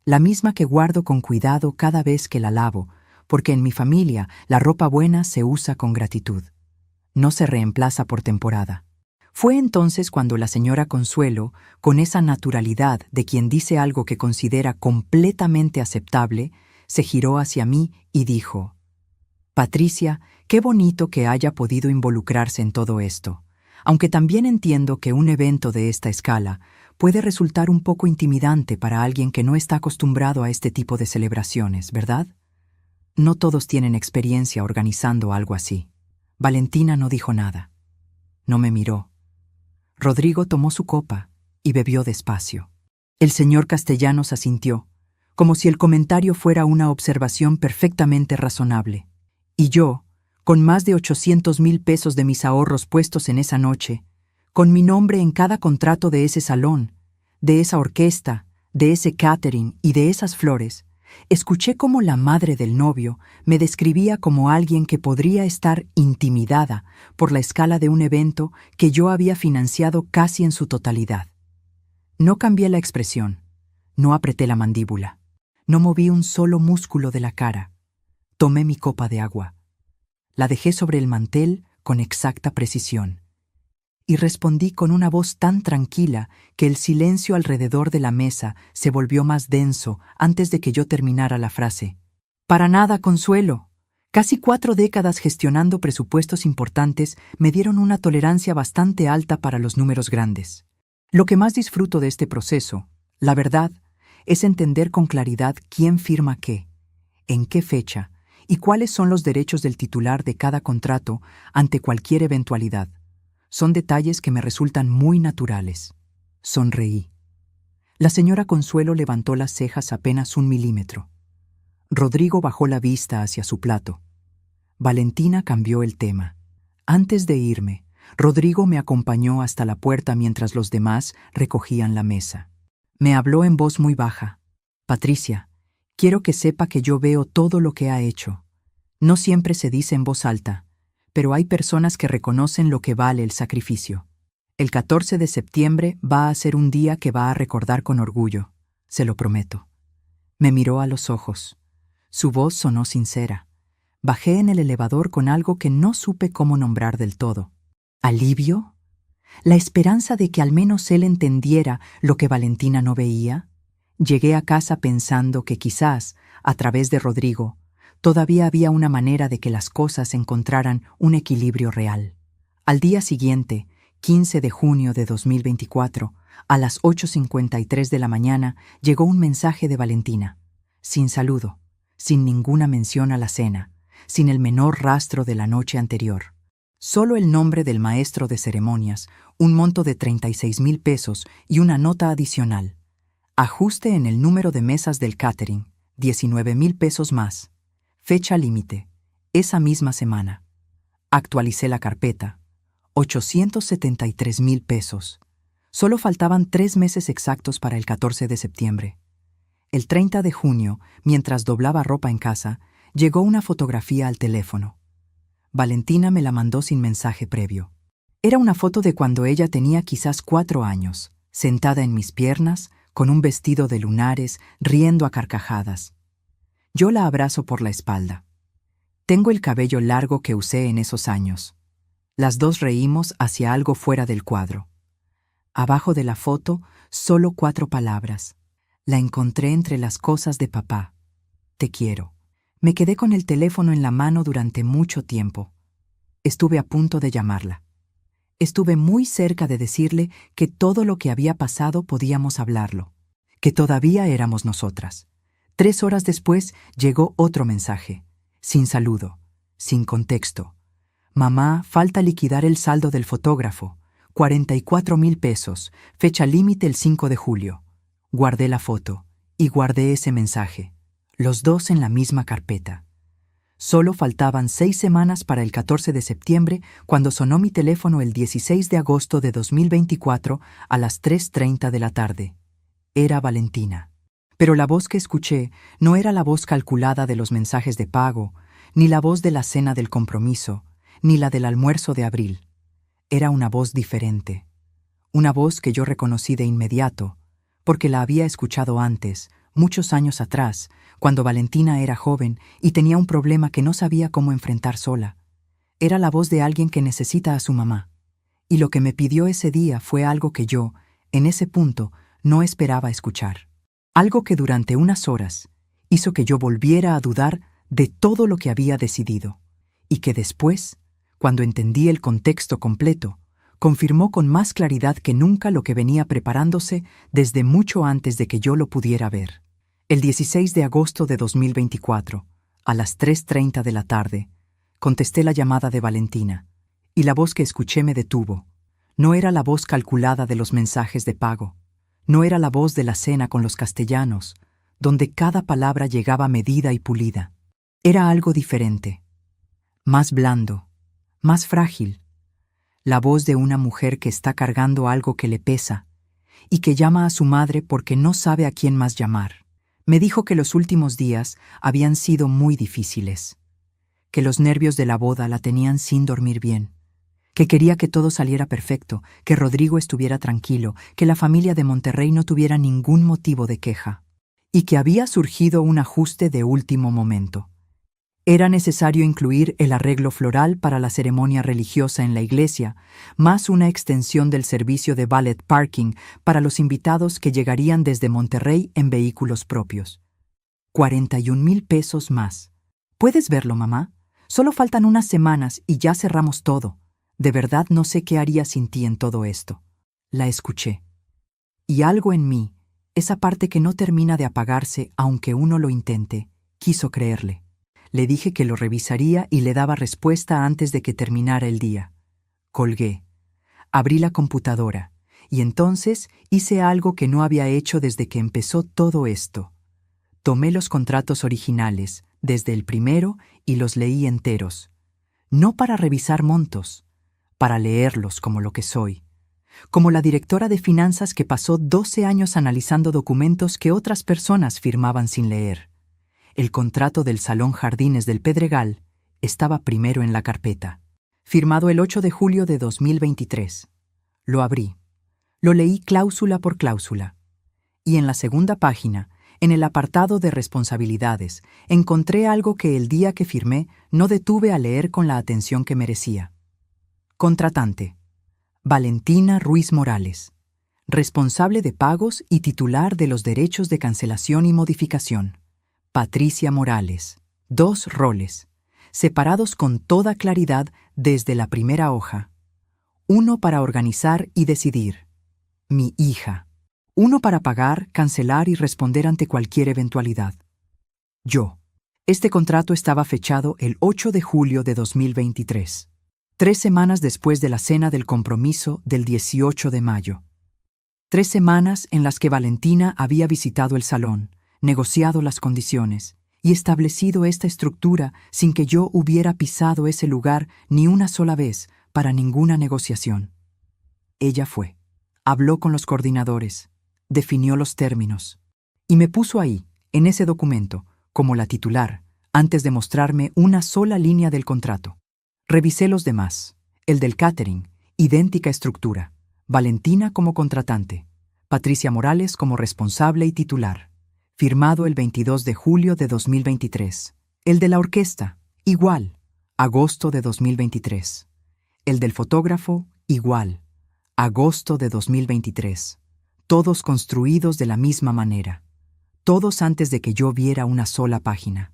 [SPEAKER 2] La misma que guardo con cuidado cada vez que la lavo, porque en mi familia la ropa buena se usa con gratitud. No se reemplaza por temporada. Fue entonces cuando la señora Consuelo, con esa naturalidad de quien dice algo que considera completamente aceptable, se giró hacia mí y dijo: «Patricia, qué bonito que haya podido involucrarse en todo esto, aunque también entiendo que un evento de esta escala puede resultar un poco intimidante para alguien que no está acostumbrado a este tipo de celebraciones, ¿verdad? No todos tienen experiencia organizando algo así». Valentina no dijo nada. No me miró. Rodrigo tomó su copa y bebió despacio. El señor Castellanos asintió, como si el comentario fuera una observación perfectamente razonable. Y yo, con más de 800,000 pesos de mis ahorros puestos en esa noche, con mi nombre en cada contrato de ese salón, de esa orquesta, de ese catering y de esas flores, escuché cómo la madre del novio me describía como alguien que podría estar intimidada por la escala de un evento que yo había financiado casi en su totalidad. No cambié la expresión, no apreté la mandíbula, no moví un solo músculo de la cara. Tomé mi copa de agua. La dejé sobre el mantel con exacta precisión. Y respondí con una voz tan tranquila que el silencio alrededor de la mesa se volvió más denso antes de que yo terminara la frase. «Para nada, Consuelo. Casi 4 décadas gestionando presupuestos importantes me dieron una tolerancia bastante alta para los números grandes. Lo que más disfruto de este proceso, la verdad, es entender con claridad quién firma qué, en qué fecha y cuáles son los derechos del titular de cada contrato ante cualquier eventualidad. Son detalles que me resultan muy naturales». Sonreí. La señora Consuelo levantó las cejas apenas 1 milímetro. Rodrigo bajó la vista hacia su plato. Valentina cambió el tema. Antes de irme, Rodrigo me acompañó hasta la puerta mientras los demás recogían la mesa. Me habló en voz muy baja. «Patricia, quiero que sepa que yo veo todo lo que ha hecho. No siempre se dice en voz alta, pero hay personas que reconocen lo que vale el sacrificio. El 14 de septiembre va a ser un día que va a recordar con orgullo, se lo prometo». Me miró a los ojos. Su voz sonó sincera. Bajé en el elevador con algo que no supe cómo nombrar del todo. ¿Alivio? ¿La esperanza de que al menos él entendiera lo que Valentina no veía? Llegué a casa pensando que quizás, a través de Rodrigo, todavía había una manera de que las cosas encontraran un equilibrio real. Al día siguiente, 15 de junio de 2024, a las 8:53 de la mañana, llegó un mensaje de Valentina, sin saludo, sin ninguna mención a la cena, sin el menor rastro de la noche anterior. Solo el nombre del maestro de ceremonias, un monto de 36,000 pesos y una nota adicional. Ajuste en el número de mesas del catering, 19,000 pesos más. Fecha límite, esa misma semana. Actualicé la carpeta, 873,000 pesos. Solo faltaban 3 meses exactos para el 14 de septiembre. El 30 de junio, mientras doblaba ropa en casa, llegó una fotografía al teléfono. Valentina me la mandó sin mensaje previo. Era una foto de cuando ella tenía quizás 4 años, sentada en mis piernas, con un vestido de lunares, riendo a carcajadas. Yo la abrazo por la espalda. Tengo el cabello largo que usé en esos años. Las dos reímos hacia algo fuera del cuadro. Abajo de la foto, solo 4 palabras. La encontré entre las cosas de papá. Te quiero. Me quedé con el teléfono en la mano durante mucho tiempo. Estuve a punto de llamarla. Estuve muy cerca de decirle que todo lo que había pasado podíamos hablarlo, que todavía éramos nosotras. 3 horas después llegó otro mensaje, sin saludo, sin contexto. Mamá, falta liquidar el saldo del fotógrafo, 44,000 pesos, fecha límite el 5 de julio. Guardé la foto y guardé ese mensaje, los dos en la misma carpeta. Solo faltaban 6 semanas para el 14 de septiembre cuando sonó mi teléfono el 16 de agosto de 2024 a las 3:30 de la tarde. Era Valentina. Pero la voz que escuché no era la voz calculada de los mensajes de pago, ni la voz de la cena del compromiso, ni la del almuerzo de abril. Era una voz diferente. Una voz que yo reconocí de inmediato, porque la había escuchado antes, muchos años atrás, cuando Valentina era joven y tenía un problema que no sabía cómo enfrentar sola. Era la voz de alguien que necesita a su mamá. Y lo que me pidió ese día fue algo que yo, en ese punto, no esperaba escuchar. Algo que durante unas horas hizo que yo volviera a dudar de todo lo que había decidido, y que después, cuando entendí el contexto completo, confirmó con más claridad que nunca lo que venía preparándose desde mucho antes de que yo lo pudiera ver. El 16 de agosto de 2024, a las 3:30 de la tarde, contesté la llamada de Valentina, y la voz que escuché me detuvo. No era la voz calculada de los mensajes de pago, no era la voz de la cena con los castellanos, donde cada palabra llegaba medida y pulida. Era algo diferente, más blando, más frágil. La voz de una mujer que está cargando algo que le pesa y que llama a su madre porque no sabe a quién más llamar. Me dijo que los últimos días habían sido muy difíciles, que los nervios de la boda la tenían sin dormir bien, que quería que todo saliera perfecto, que Rodrigo estuviera tranquilo, que la familia de Monterrey no tuviera ningún motivo de queja, y que había surgido un ajuste de último momento. Era necesario incluir el arreglo floral para la ceremonia religiosa en la iglesia, más una extensión del servicio de valet parking para los invitados que llegarían desde Monterrey en vehículos propios. 41,000 pesos más. ¿Puedes verlo, mamá? Solo faltan unas semanas y ya cerramos todo. De verdad no sé qué haría sin ti en todo esto. La escuché. Y algo en mí, esa parte que no termina de apagarse aunque uno lo intente, quiso creerle. Le dije que lo revisaría y le daba respuesta antes de que terminara el día. Colgué. Abrí la computadora y entonces hice algo que no había hecho desde que empezó todo esto. Tomé los contratos originales, desde el primero, y los leí enteros. No para revisar montos, para leerlos como lo que soy. Como la directora de finanzas que pasó 12 años analizando documentos que otras personas firmaban sin leer. El contrato del Salón Jardines del Pedregal estaba primero en la carpeta, firmado el 8 de julio de 2023. Lo abrí. Lo leí cláusula por cláusula. Y en la segunda página, en el apartado de responsabilidades, encontré algo que el día que firmé no detuve a leer con la atención que merecía. Contratante: Valentina Ruiz Morales. Responsable de pagos y titular de los derechos de cancelación y modificación: Patricia Morales. 2 roles, separados con toda claridad desde la primera hoja. Uno para organizar y decidir. Mi hija. Uno para pagar, cancelar y responder ante cualquier eventualidad. Yo. Este contrato estaba fechado el 8 de julio de 2023, 3 semanas después de la cena del compromiso del 18 de mayo. 3 semanas en las que Valentina había visitado el salón, negociado las condiciones y establecido esta estructura sin que yo hubiera pisado ese lugar ni una sola vez para ninguna negociación. Ella fue, habló con los coordinadores, definió los términos y me puso ahí, en ese documento, como la titular, antes de mostrarme una sola línea del contrato. Revisé los demás, el del catering, idéntica estructura, Valentina como contratante, Patricia Morales como responsable y titular, firmado el 22 de julio de 2023. El de la orquesta, igual, agosto de 2023. El del fotógrafo, igual, agosto de 2023. Todos construidos de la misma manera. Todos antes de que yo viera una sola página.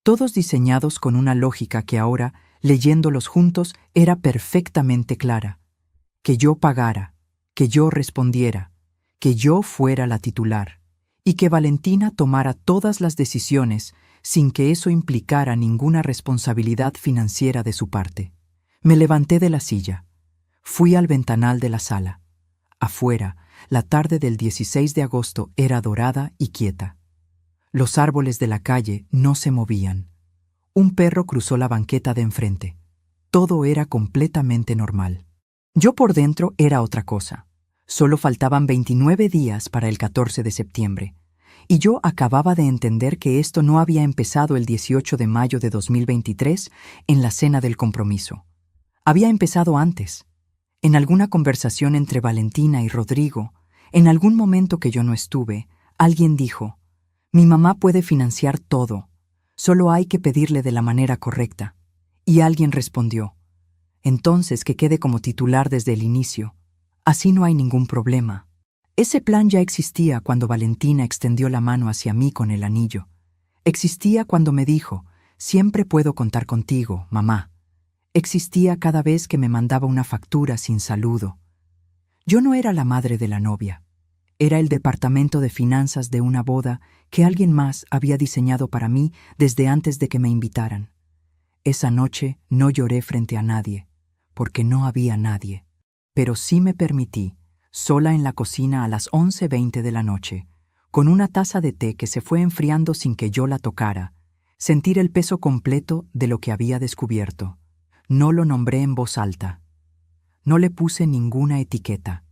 [SPEAKER 2] Todos diseñados con una lógica que ahora, leyéndolos juntos, era perfectamente clara. Que yo pagara, que yo respondiera, que yo fuera la titular, y que Valentina tomara todas las decisiones sin que eso implicara ninguna responsabilidad financiera de su parte. Me levanté de la silla. Fui al ventanal de la sala. Afuera, la tarde del 16 de agosto era dorada y quieta. Los árboles de la calle no se movían. Un perro cruzó la banqueta de enfrente. Todo era completamente normal. Yo por dentro era otra cosa. Solo faltaban 29 días para el 14 de septiembre. Y yo acababa de entender que esto no había empezado el 18 de mayo de 2023 en la cena del compromiso. Había empezado antes. En alguna conversación entre Valentina y Rodrigo, en algún momento que yo no estuve, alguien dijo: «Mi mamá puede financiar todo, solo hay que pedirle de la manera correcta». Y alguien respondió: «Entonces que quede como titular desde el inicio. Así no hay ningún problema». Ese plan ya existía cuando Valentina extendió la mano hacia mí con el anillo. Existía cuando me dijo: «Siempre puedo contar contigo, mamá». Existía cada vez que me mandaba una factura sin saludo. Yo no era la madre de la novia. Era el departamento de finanzas de una boda que alguien más había diseñado para mí desde antes de que me invitaran. Esa noche no lloré frente a nadie, porque no había nadie. Pero sí me permití, sola en la cocina a las 11:20 de la noche, con una taza de té que se fue enfriando sin que yo la tocara, sentir el peso completo de lo que había descubierto. No lo nombré en voz alta. No le puse ninguna etiqueta.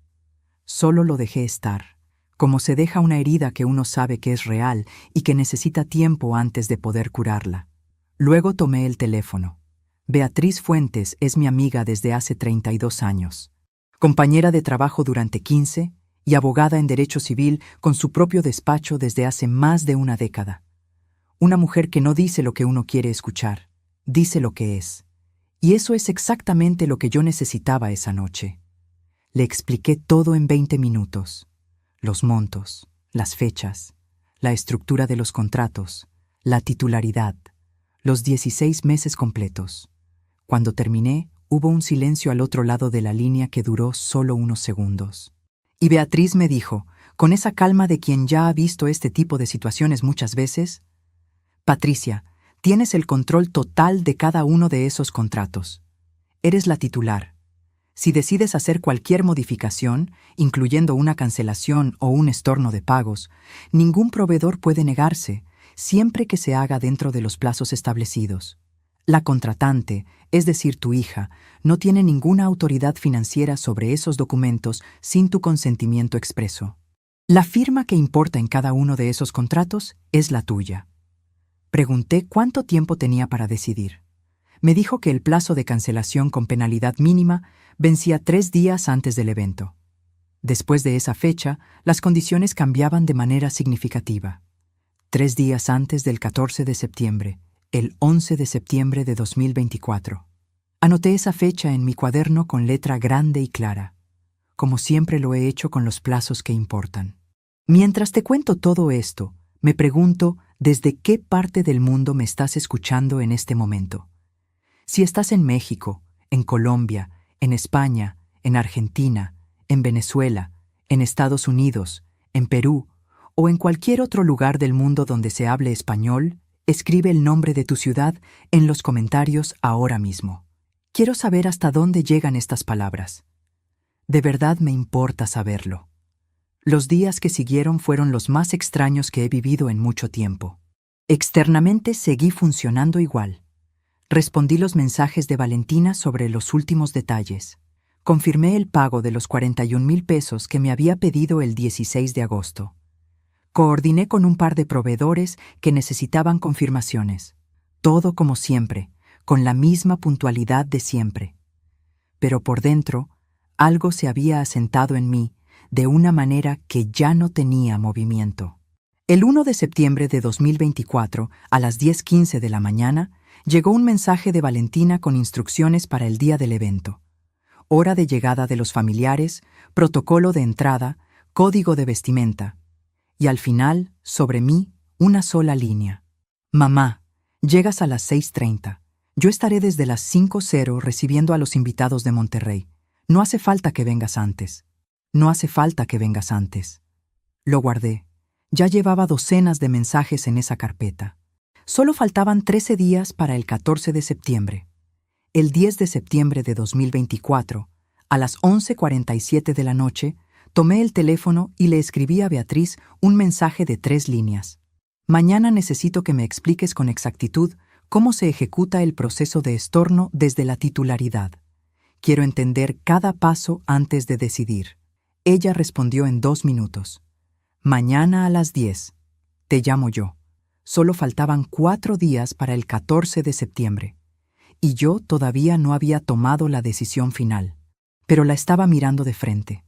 [SPEAKER 2] Solo lo dejé estar, como se deja una herida que uno sabe que es real y que necesita tiempo antes de poder curarla. Luego tomé el teléfono. Beatriz Fuentes es mi amiga desde hace 32 años. Compañera de trabajo durante 15 y abogada en derecho civil con su propio despacho desde hace más de una década. Una mujer que no dice lo que uno quiere escuchar, dice lo que es. Y eso es exactamente lo que yo necesitaba esa noche. Le expliqué todo en 20 minutos. Los montos, las fechas, la estructura de los contratos, la titularidad, los 16 meses completos. Cuando terminé, hubo un silencio al otro lado de la línea que duró solo unos segundos. Y Beatriz me dijo, con esa calma de quien ya ha visto este tipo de situaciones muchas veces: «Patricia, tienes el control total de cada uno de esos contratos. Eres la titular. Si decides hacer cualquier modificación, incluyendo una cancelación o un estorno de pagos, ningún proveedor puede negarse, siempre que se haga dentro de los plazos establecidos. La contratante, es decir, tu hija, no tiene ninguna autoridad financiera sobre esos documentos sin tu consentimiento expreso. La firma que importa en cada uno de esos contratos es la tuya». Pregunté cuánto tiempo tenía para decidir. Me dijo que el plazo de cancelación con penalidad mínima vencía 3 días antes del evento. Después de esa fecha, las condiciones cambiaban de manera significativa. 3 días antes del 14 de septiembre, el 11 de septiembre de 2024. Anoté esa fecha en mi cuaderno con letra grande y clara, como siempre lo he hecho con los plazos que importan. Mientras te cuento todo esto, me pregunto desde qué parte del mundo me estás escuchando en este momento. Si estás en México, en Colombia, en España, en Argentina, en Venezuela, en Estados Unidos, en Perú o en cualquier otro lugar del mundo donde se hable español, escribe el nombre de tu ciudad en los comentarios ahora mismo. Quiero saber hasta dónde llegan estas palabras. De verdad me importa saberlo. Los días que siguieron fueron los más extraños que he vivido en mucho tiempo. Externamente seguí funcionando igual. Respondí los mensajes de Valentina sobre los últimos detalles. Confirmé el pago de los 41,000 pesos que me había pedido el 16 de agosto. Coordiné con un par de proveedores que necesitaban confirmaciones. Todo como siempre, con la misma puntualidad de siempre. Pero por dentro, algo se había asentado en mí de una manera que ya no tenía movimiento. El 1 de septiembre de 2024, a las 10:15 de la mañana, llegó un mensaje de Valentina con instrucciones para el día del evento. Hora de llegada de los familiares, protocolo de entrada, código de vestimenta. Y al final, sobre mí, una sola línea. Mamá, llegas a las 6:30. Yo estaré desde las 5:00 recibiendo a los invitados de Monterrey. No hace falta que vengas antes. No hace falta que vengas antes. Lo guardé. Ya llevaba docenas de mensajes en esa carpeta. Solo faltaban 13 días para el 14 de septiembre. El 10 de septiembre de 2024, a las 11:47 de la noche, tomé el teléfono y le escribí a Beatriz un mensaje de 3 líneas. Mañana necesito que me expliques con exactitud cómo se ejecuta el proceso de estorno desde la titularidad. Quiero entender cada paso antes de decidir. Ella respondió en 2 minutos. Mañana a las 10. Te llamo yo. Solo faltaban 4 días para el 14 de septiembre. Y yo todavía no había tomado la decisión final. Pero la estaba mirando de frente.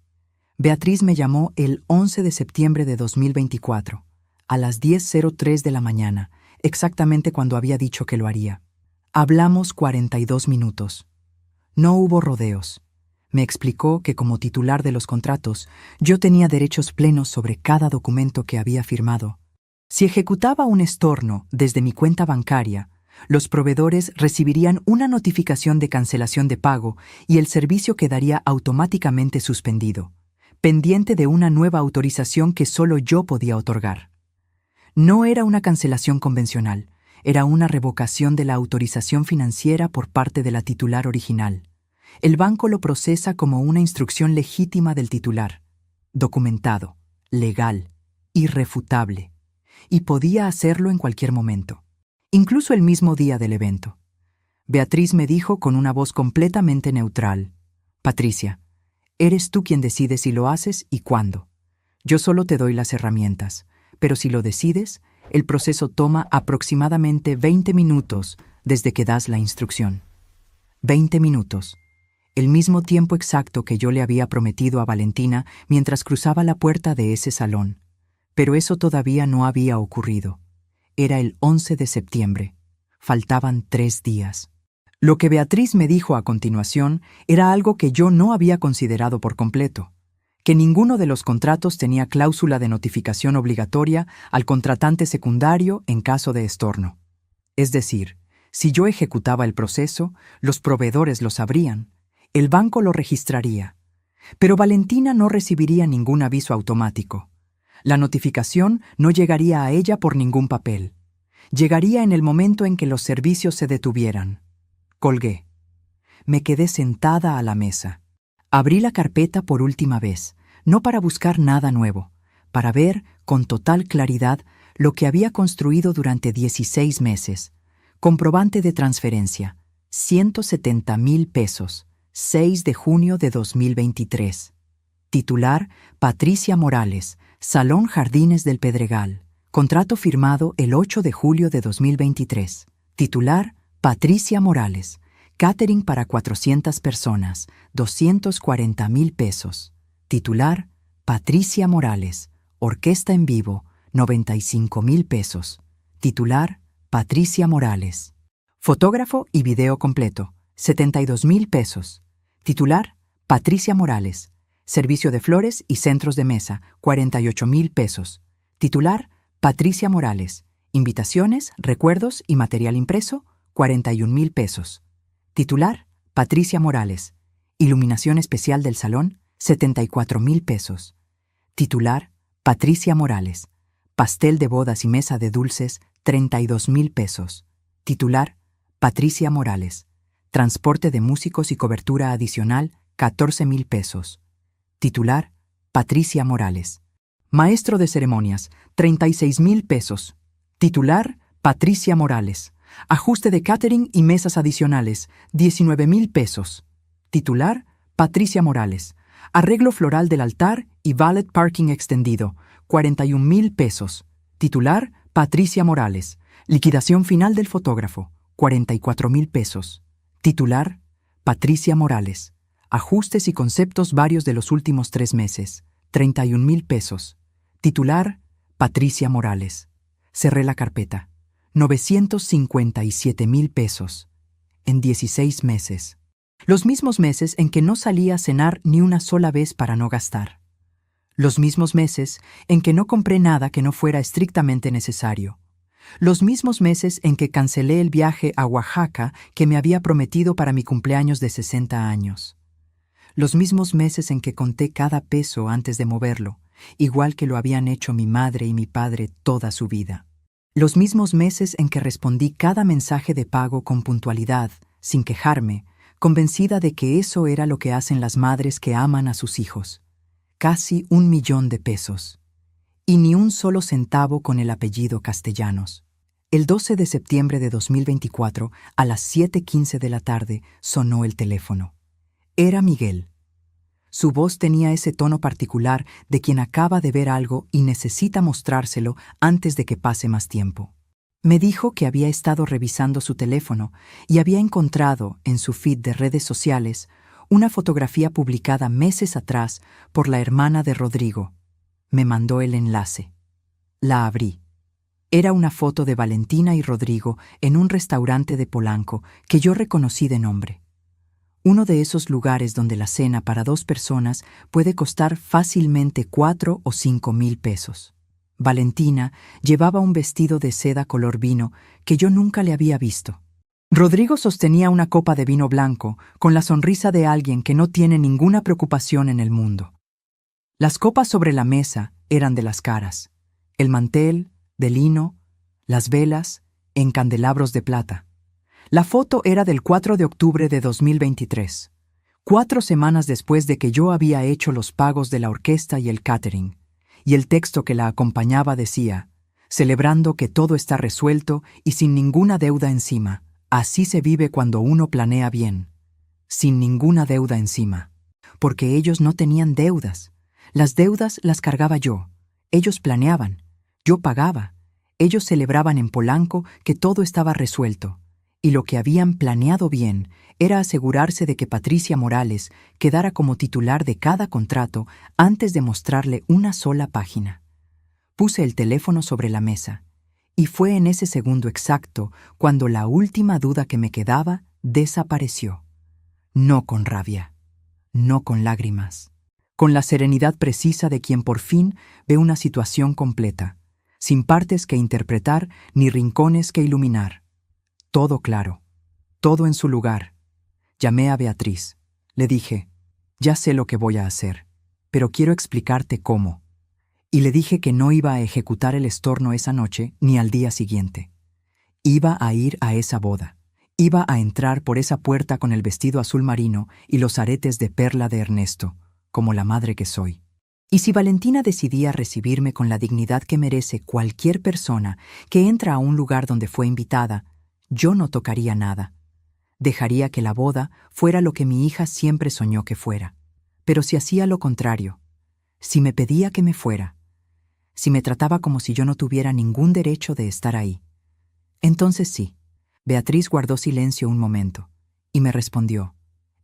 [SPEAKER 2] Beatriz me llamó el 11 de septiembre de 2024, a las 10:03 de la mañana, exactamente cuando había dicho que lo haría. Hablamos 42 minutos. No hubo rodeos. Me explicó que como titular de los contratos, yo tenía derechos plenos sobre cada documento que había firmado. Si ejecutaba un estorno desde mi cuenta bancaria, los proveedores recibirían una notificación de cancelación de pago y el servicio quedaría automáticamente suspendido, pendiente de una nueva autorización que solo yo podía otorgar. No era una cancelación convencional, era una revocación de la autorización financiera por parte de la titular original. El banco lo procesa como una instrucción legítima del titular, documentado, legal, irrefutable, y podía hacerlo en cualquier momento, incluso el mismo día del evento. Beatriz me dijo con una voz completamente neutral: Patricia, eres tú quien decide si lo haces y cuándo. Yo solo te doy las herramientas, pero si lo decides, el proceso toma aproximadamente 20 minutos desde que das la instrucción. 20 minutos. El mismo tiempo exacto que yo le había prometido a Valentina mientras cruzaba la puerta de ese salón. Pero eso todavía no había ocurrido. Era el 11 de septiembre. Faltaban 3 días. Lo que Beatriz me dijo a continuación era algo que yo no había considerado por completo, que ninguno de los contratos tenía cláusula de notificación obligatoria al contratante secundario en caso de estorno. Es decir, si yo ejecutaba el proceso, los proveedores lo sabrían. El banco lo registraría, pero Valentina no recibiría ningún aviso automático. La notificación no llegaría a ella por ningún papel. Llegaría en el momento en que los servicios se detuvieran. Colgué. Me quedé sentada a la mesa. Abrí la carpeta por última vez, no para buscar nada nuevo, para ver con total claridad lo que había construido durante 16 meses. Comprobante de transferencia, 170,000 pesos. 6 de junio de 2023. Titular: Patricia Morales, Salón Jardines del Pedregal. Contrato firmado el 8 de julio de 2023. Titular: Patricia Morales. Catering para 400 personas, 240,000 pesos. Titular: Patricia Morales. Orquesta en vivo, 95,000 pesos. Titular: Patricia Morales. Fotógrafo y video completo, 72,000 pesos. Titular: Patricia Morales. Servicio de flores y centros de mesa, 48,000 pesos. Titular: Patricia Morales. Invitaciones, recuerdos y material impreso, 41,000 pesos. Titular: Patricia Morales. Iluminación especial del salón, 74,000 pesos. Titular, Patricia Morales. Pastel de bodas y mesa de dulces, 32,000 pesos. Titular, Patricia Morales. Transporte de músicos y cobertura adicional, 14,000 pesos. Titular, Patricia Morales. Maestro de ceremonias, 36,000 pesos. Titular, Patricia Morales. Ajuste de catering y mesas adicionales, 19,000 pesos. Titular, Patricia Morales. Arreglo floral del altar y valet parking extendido, 41,000 pesos. Titular, Patricia Morales. Liquidación final del fotógrafo, 44,000 pesos. Titular, Patricia Morales. Ajustes y conceptos varios de los últimos 3 meses, 31,000 pesos. Titular, Patricia Morales. Cerré la carpeta. 957,000 pesos. En 16 meses. Los mismos meses en que no salí a cenar ni una sola vez para no gastar. Los mismos meses en que no compré nada que no fuera estrictamente necesario. Los mismos meses en que cancelé el viaje a Oaxaca que me había prometido para mi cumpleaños de 60 años. Los mismos meses en que conté cada peso antes de moverlo, igual que lo habían hecho mi madre y mi padre toda su vida. Los mismos meses en que respondí cada mensaje de pago con puntualidad, sin quejarme, convencida de que eso era lo que hacen las madres que aman a sus hijos. Casi 1,000,000 de pesos. Y ni un solo centavo con el apellido Castellanos. El 12 de septiembre de 2024, a las 7:15 de la tarde, sonó el teléfono. Era Miguel. Su voz tenía ese tono particular de quien acaba de ver algo y necesita mostrárselo antes de que pase más tiempo. Me dijo que había estado revisando su teléfono y había encontrado en su feed de redes sociales una fotografía publicada meses atrás por la hermana de Rodrigo. Me mandó el enlace. La abrí. Era una foto de Valentina y Rodrigo en un restaurante de Polanco que yo reconocí de nombre. Uno de esos lugares donde la cena para 2 personas puede costar fácilmente 4 o 5,000 pesos. Valentina llevaba un vestido de seda color vino que yo nunca le había visto. Rodrigo sostenía una copa de vino blanco con la sonrisa de alguien que no tiene ninguna preocupación en el mundo. Las copas sobre la mesa eran de las caras, el mantel, de lino, las velas, en candelabros de plata. La foto era del 4 de octubre de 2023, 4 semanas después de que yo había hecho los pagos de la orquesta y el catering, y el texto que la acompañaba decía, celebrando que todo está resuelto y sin ninguna deuda encima. Así se vive cuando uno planea bien. Sin ninguna deuda encima. Porque ellos no tenían deudas. Las deudas las cargaba yo. Ellos planeaban. Yo pagaba. Ellos celebraban en Polanco que todo estaba resuelto. Y lo que habían planeado bien era asegurarse de que Patricia Morales quedara como titular de cada contrato antes de mostrarle una sola página. Puse el teléfono sobre la mesa. Y fue en ese segundo exacto cuando la última duda que me quedaba desapareció. No con rabia, no con lágrimas, con la serenidad precisa de quien por fin ve una situación completa, sin partes que interpretar ni rincones que iluminar. Todo claro, todo en su lugar. Llamé a Beatriz. Le dije, ya sé lo que voy a hacer, pero quiero explicarte cómo. Y le dije que no iba a ejecutar el estorno esa noche ni al día siguiente. Iba a ir a esa boda. Iba a entrar por esa puerta con el vestido azul marino y los aretes de perla de Ernesto, como la madre que soy. Y si Valentina decidía recibirme con la dignidad que merece cualquier persona que entra a un lugar donde fue invitada, yo no tocaría nada. Dejaría que la boda fuera lo que mi hija siempre soñó que fuera. Pero si hacía lo contrario, si me pedía que me fuera, si me trataba como si yo no tuviera ningún derecho de estar ahí, entonces sí. Beatriz guardó silencio un momento y me respondió,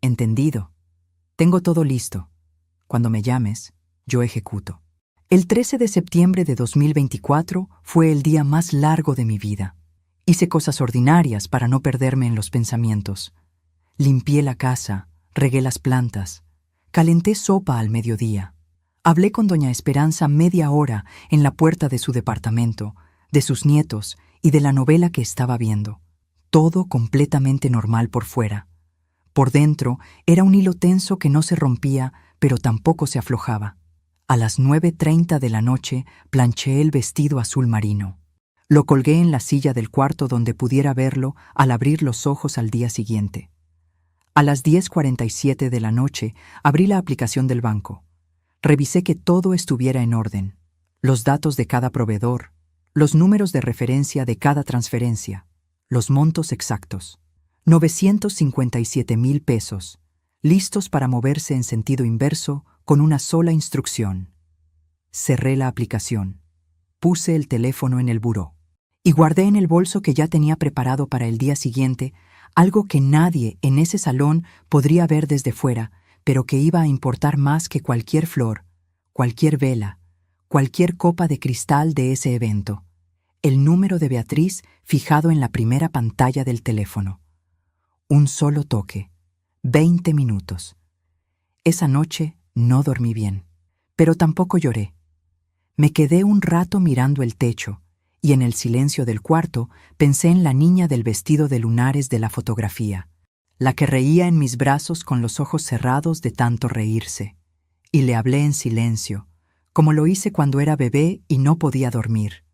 [SPEAKER 2] entendido, tengo todo listo. Cuando me llames, yo ejecuto. El 13 de septiembre de 2024 fue el día más largo de mi vida. Hice cosas ordinarias para no perderme en los pensamientos. Limpié la casa, regué las plantas, calenté sopa al mediodía. Hablé con doña Esperanza media hora en la puerta de su departamento, de sus nietos y de la novela que estaba viendo. Todo completamente normal por fuera. Por dentro era un hilo tenso que no se rompía, pero tampoco se aflojaba. A las 9:30 de la noche planché el vestido azul marino. Lo colgué en la silla del cuarto donde pudiera verlo al abrir los ojos al día siguiente. A las 10:47 de la noche abrí la aplicación del banco. Revisé que todo estuviera en orden. Los datos de cada proveedor, los números de referencia de cada transferencia, los montos exactos. 957,000 pesos, listos para moverse en sentido inverso con una sola instrucción. Cerré la aplicación. Puse el teléfono en el buró y guardé en el bolso que ya tenía preparado para el día siguiente algo que nadie en ese salón podría ver desde fuera, pero que iba a importar más que cualquier flor, cualquier vela, cualquier copa de cristal de ese evento. El número de Beatriz fijado en la primera pantalla del teléfono. Un solo toque. 20 minutos. Esa noche no dormí bien, pero tampoco lloré. Me quedé un rato mirando el techo y en el silencio del cuarto pensé en la niña del vestido de lunares de la fotografía, la que reía en mis brazos con los ojos cerrados de tanto reírse. Y le hablé en silencio, como lo hice cuando era bebé y no podía dormir.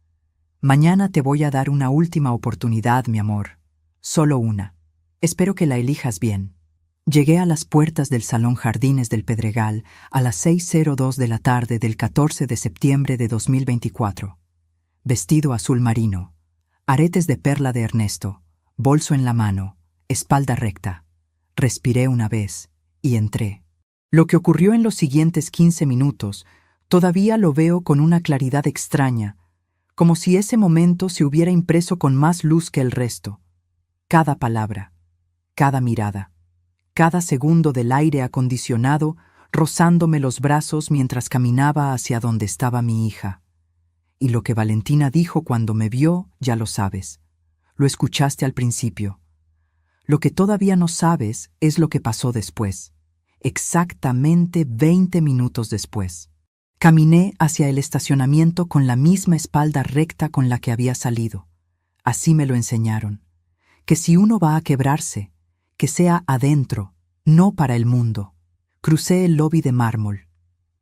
[SPEAKER 2] Mañana te voy a dar una última oportunidad, mi amor. Solo una. Espero que la elijas bien. Llegué a las puertas del Salón Jardines del Pedregal a las 6:02 de la tarde del 14 de septiembre de 2024. Vestido azul marino, aretes de perla de Ernesto, bolso en la mano, espalda recta. Respiré una vez y entré. Lo que ocurrió en los siguientes 15 minutos todavía lo veo con una claridad extraña, como si ese momento se hubiera impreso con más luz que el resto. Cada palabra, cada mirada, cada segundo del aire acondicionado rozándome los brazos mientras caminaba hacia donde estaba mi hija. Y lo que Valentina dijo cuando me vio, ya lo sabes. Lo escuchaste al principio. Lo que todavía no sabes es lo que pasó después. Exactamente 20 minutos después. Caminé hacia el estacionamiento con la misma espalda recta con la que había salido. Así me lo enseñaron. Que si uno va a quebrarse, que sea adentro, no para el mundo. Crucé el lobby de mármol.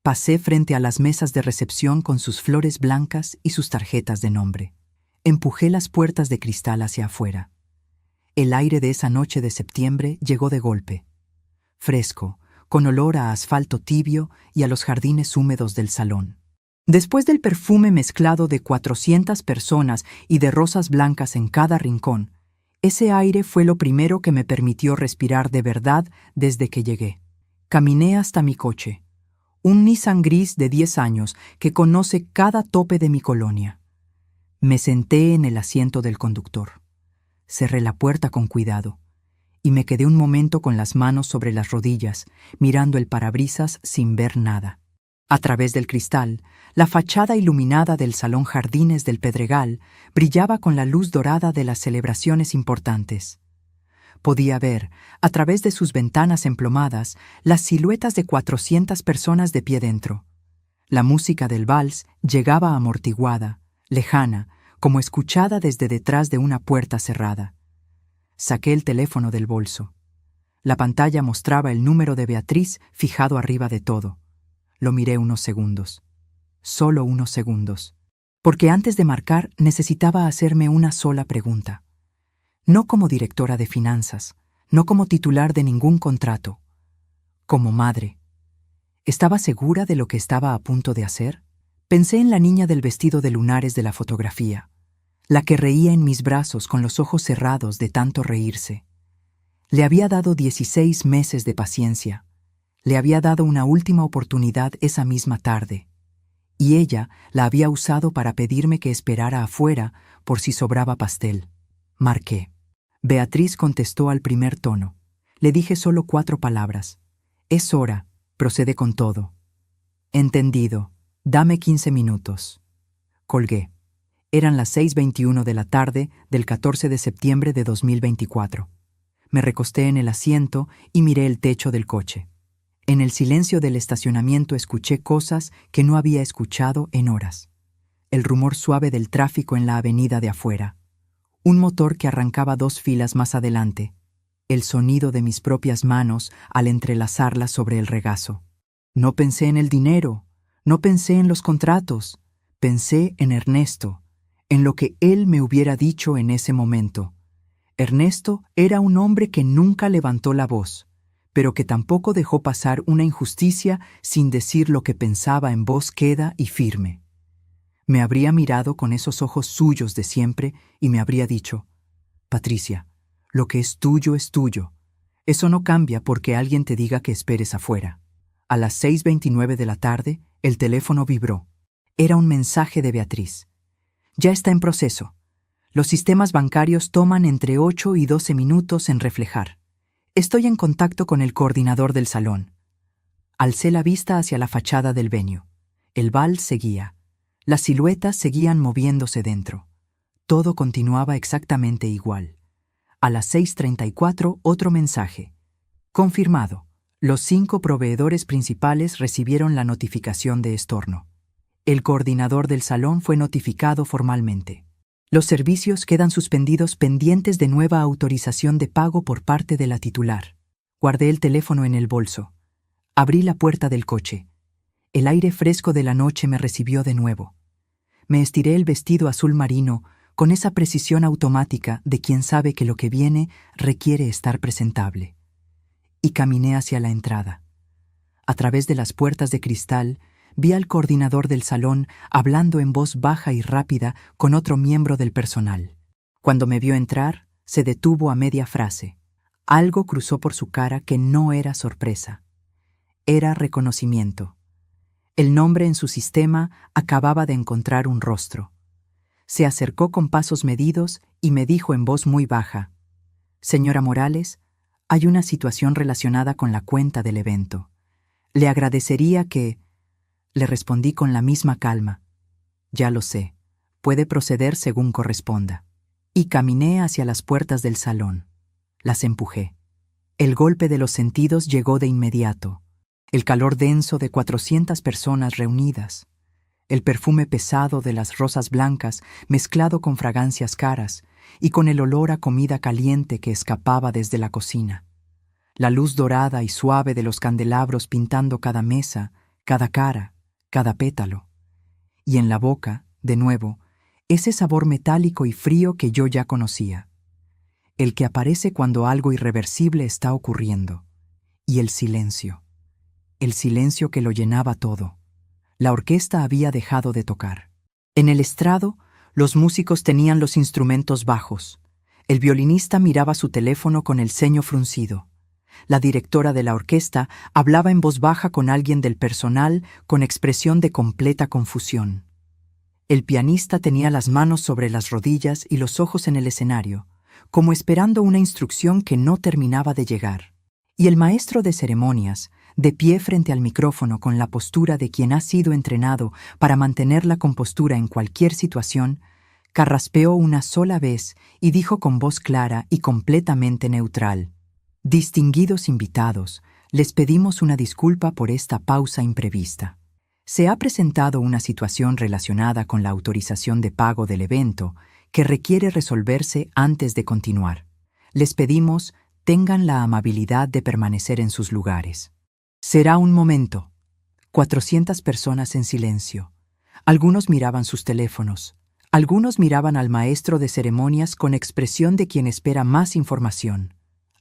[SPEAKER 2] Pasé frente a las mesas de recepción con sus flores blancas y sus tarjetas de nombre. Empujé las puertas de cristal hacia afuera. El aire de esa noche de septiembre llegó de golpe. Fresco, con olor a asfalto tibio y a los jardines húmedos del salón. Después del perfume mezclado de 400 personas y de rosas blancas en cada rincón, ese aire fue lo primero que me permitió respirar de verdad desde que llegué. Caminé hasta mi coche, un Nissan gris de 10 años que conoce cada tope de mi colonia. Me senté en el asiento del conductor. Cerré la puerta con cuidado y me quedé un momento con las manos sobre las rodillas, mirando el parabrisas sin ver nada. A través del cristal, la fachada iluminada del Salón Jardines del Pedregal brillaba con la luz dorada de las celebraciones importantes. Podía ver, a través de sus ventanas emplomadas, las siluetas de 400 personas de pie dentro. La música del vals llegaba amortiguada, lejana, como escuchada desde detrás de una puerta cerrada. Saqué el teléfono del bolso. La pantalla mostraba el número de Beatriz fijado arriba de todo. Lo miré unos segundos. Solo unos segundos. Porque antes de marcar necesitaba hacerme una sola pregunta. No como directora de finanzas, no como titular de ningún contrato. Como madre. ¿Estaba segura de lo que estaba a punto de hacer? Pensé en la niña del vestido de lunares de la fotografía, la que reía en mis brazos con los ojos cerrados de tanto reírse. Le había dado 16 meses de paciencia. Le había dado una última oportunidad esa misma tarde, y ella la había usado para pedirme que esperara afuera por si sobraba pastel. Marqué. Beatriz contestó al primer tono. Le dije solo 4 palabras. Es hora, procede con todo. Entendido, dame 15 minutos. Colgué. Eran las 6:21 de la tarde del 14 de septiembre de 2024. Me recosté en el asiento y miré el techo del coche. En el silencio del estacionamiento escuché cosas que no había escuchado en horas. El rumor suave del tráfico en la avenida de afuera. Un motor que arrancaba 2 filas más adelante. el sonido de mis propias manos al entrelazarlas sobre el regazo. No pensé en el dinero, no pensé en los contratos, pensé en Ernesto, en lo que él me hubiera dicho en ese momento. Ernesto era un hombre que nunca levantó la voz, pero que tampoco dejó pasar una injusticia sin decir lo que pensaba en voz queda y firme. Me habría mirado con esos ojos suyos de siempre y me habría dicho: Patricia, lo que es tuyo es tuyo. Eso no cambia porque alguien te diga que esperes afuera. A las 6:29 de la tarde, el teléfono vibró. Era un mensaje de Beatriz. Ya está en proceso. Los sistemas bancarios toman entre 8 y 12 minutos en reflejar. Estoy en contacto con el coordinador del salón. Alcé la vista hacia la fachada del venue. El vals seguía. Las siluetas seguían moviéndose dentro. Todo continuaba exactamente igual. A las 6:34, otro mensaje. Confirmado. Los 5 proveedores principales recibieron la notificación de estorno. El coordinador del salón fue notificado formalmente. Los servicios quedan suspendidos pendientes de nueva autorización de pago por parte de la titular. Guardé el teléfono en el bolso. Abrí la puerta del coche. El aire fresco de la noche me recibió de nuevo. Me estiré el vestido azul marino con esa precisión automática de quien sabe que lo que viene requiere estar presentable. Y caminé hacia la entrada. A través de las puertas de cristal, vi al coordinador del salón hablando en voz baja y rápida con otro miembro del personal. Cuando me vio entrar, se detuvo a media frase. Algo cruzó por su cara que no era sorpresa. Era reconocimiento. El nombre en su sistema acababa de encontrar un rostro. Se acercó con pasos medidos y me dijo en voz muy baja: «Señora Morales, hay una situación relacionada con la cuenta del evento. Le agradecería que...». Le respondí con la misma calma: «Ya lo sé, puede proceder según corresponda». Y caminé hacia las puertas del salón. Las empujé. El golpe de los sentidos llegó de inmediato. El calor denso de 400 personas reunidas. El perfume pesado de las rosas blancas mezclado con fragancias caras y con el olor a comida caliente que escapaba desde la cocina. La luz dorada y suave de los candelabros pintando cada mesa, cada cara, cada pétalo. Y en la boca, de nuevo, ese sabor metálico y frío que yo ya conocía. El que aparece cuando algo irreversible está ocurriendo. Y el silencio que lo llenaba todo. La orquesta había dejado de tocar. En el estrado, los músicos tenían los instrumentos bajos. El violinista miraba su teléfono con el ceño fruncido. La directora de la orquesta hablaba en voz baja con alguien del personal con expresión de completa confusión. El pianista tenía las manos sobre las rodillas y los ojos en el escenario, como esperando una instrucción que no terminaba de llegar. Y el maestro de ceremonias, de pie frente al micrófono con la postura de quien ha sido entrenado para mantener la compostura en cualquier situación, carraspeó una sola vez y dijo con voz clara y completamente neutral: «Distinguidos invitados, les pedimos una disculpa por esta pausa imprevista. Se ha presentado una situación relacionada con la autorización de pago del evento que requiere resolverse antes de continuar. Les pedimos tengan la amabilidad de permanecer en sus lugares». Será un momento. 400 personas en silencio. Algunos miraban sus teléfonos. Algunos miraban al maestro de ceremonias con expresión de quien espera más información.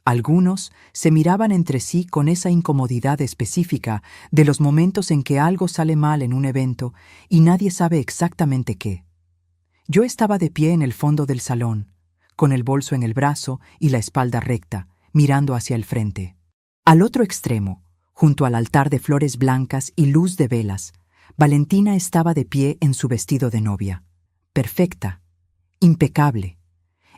[SPEAKER 2] Algunos se miraban entre sí con esa incomodidad específica de los momentos en que algo sale mal en un evento y nadie sabe exactamente qué. Yo estaba de pie en el fondo del salón, con el bolso en el brazo y la espalda recta, mirando hacia el frente. Al otro extremo, junto al altar de flores blancas y luz de velas, Valentina estaba de pie en su vestido de novia, perfecta, impecable,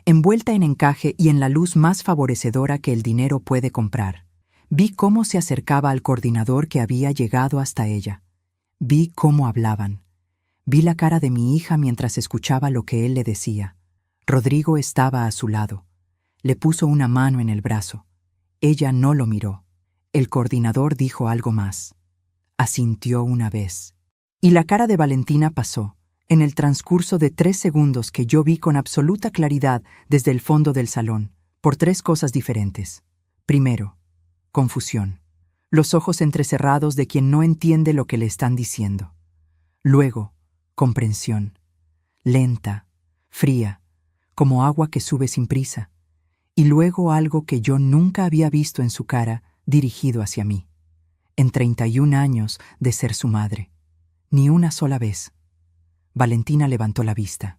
[SPEAKER 2] envuelta en encaje y en la luz más favorecedora que el dinero puede comprar. Vi cómo se acercaba al coordinador que había llegado hasta ella. Vi cómo hablaban. Vi la cara de mi hija mientras escuchaba lo que él le decía. Rodrigo estaba a su lado. Le puso una mano en el brazo. Ella no lo miró. El coordinador dijo algo más. Asintió una vez. Y la cara de Valentina pasó, en el transcurso de 3 segundos que yo vi con absoluta claridad desde el fondo del salón, por 3 cosas diferentes. Primero, confusión. Los ojos entrecerrados de quien no entiende lo que le están diciendo. Luego, comprensión. Lenta, fría, como agua que sube sin prisa. Y luego algo que yo nunca había visto en su cara dirigido hacia mí. En 31 años de ser su madre. Ni una sola vez. Valentina levantó la vista.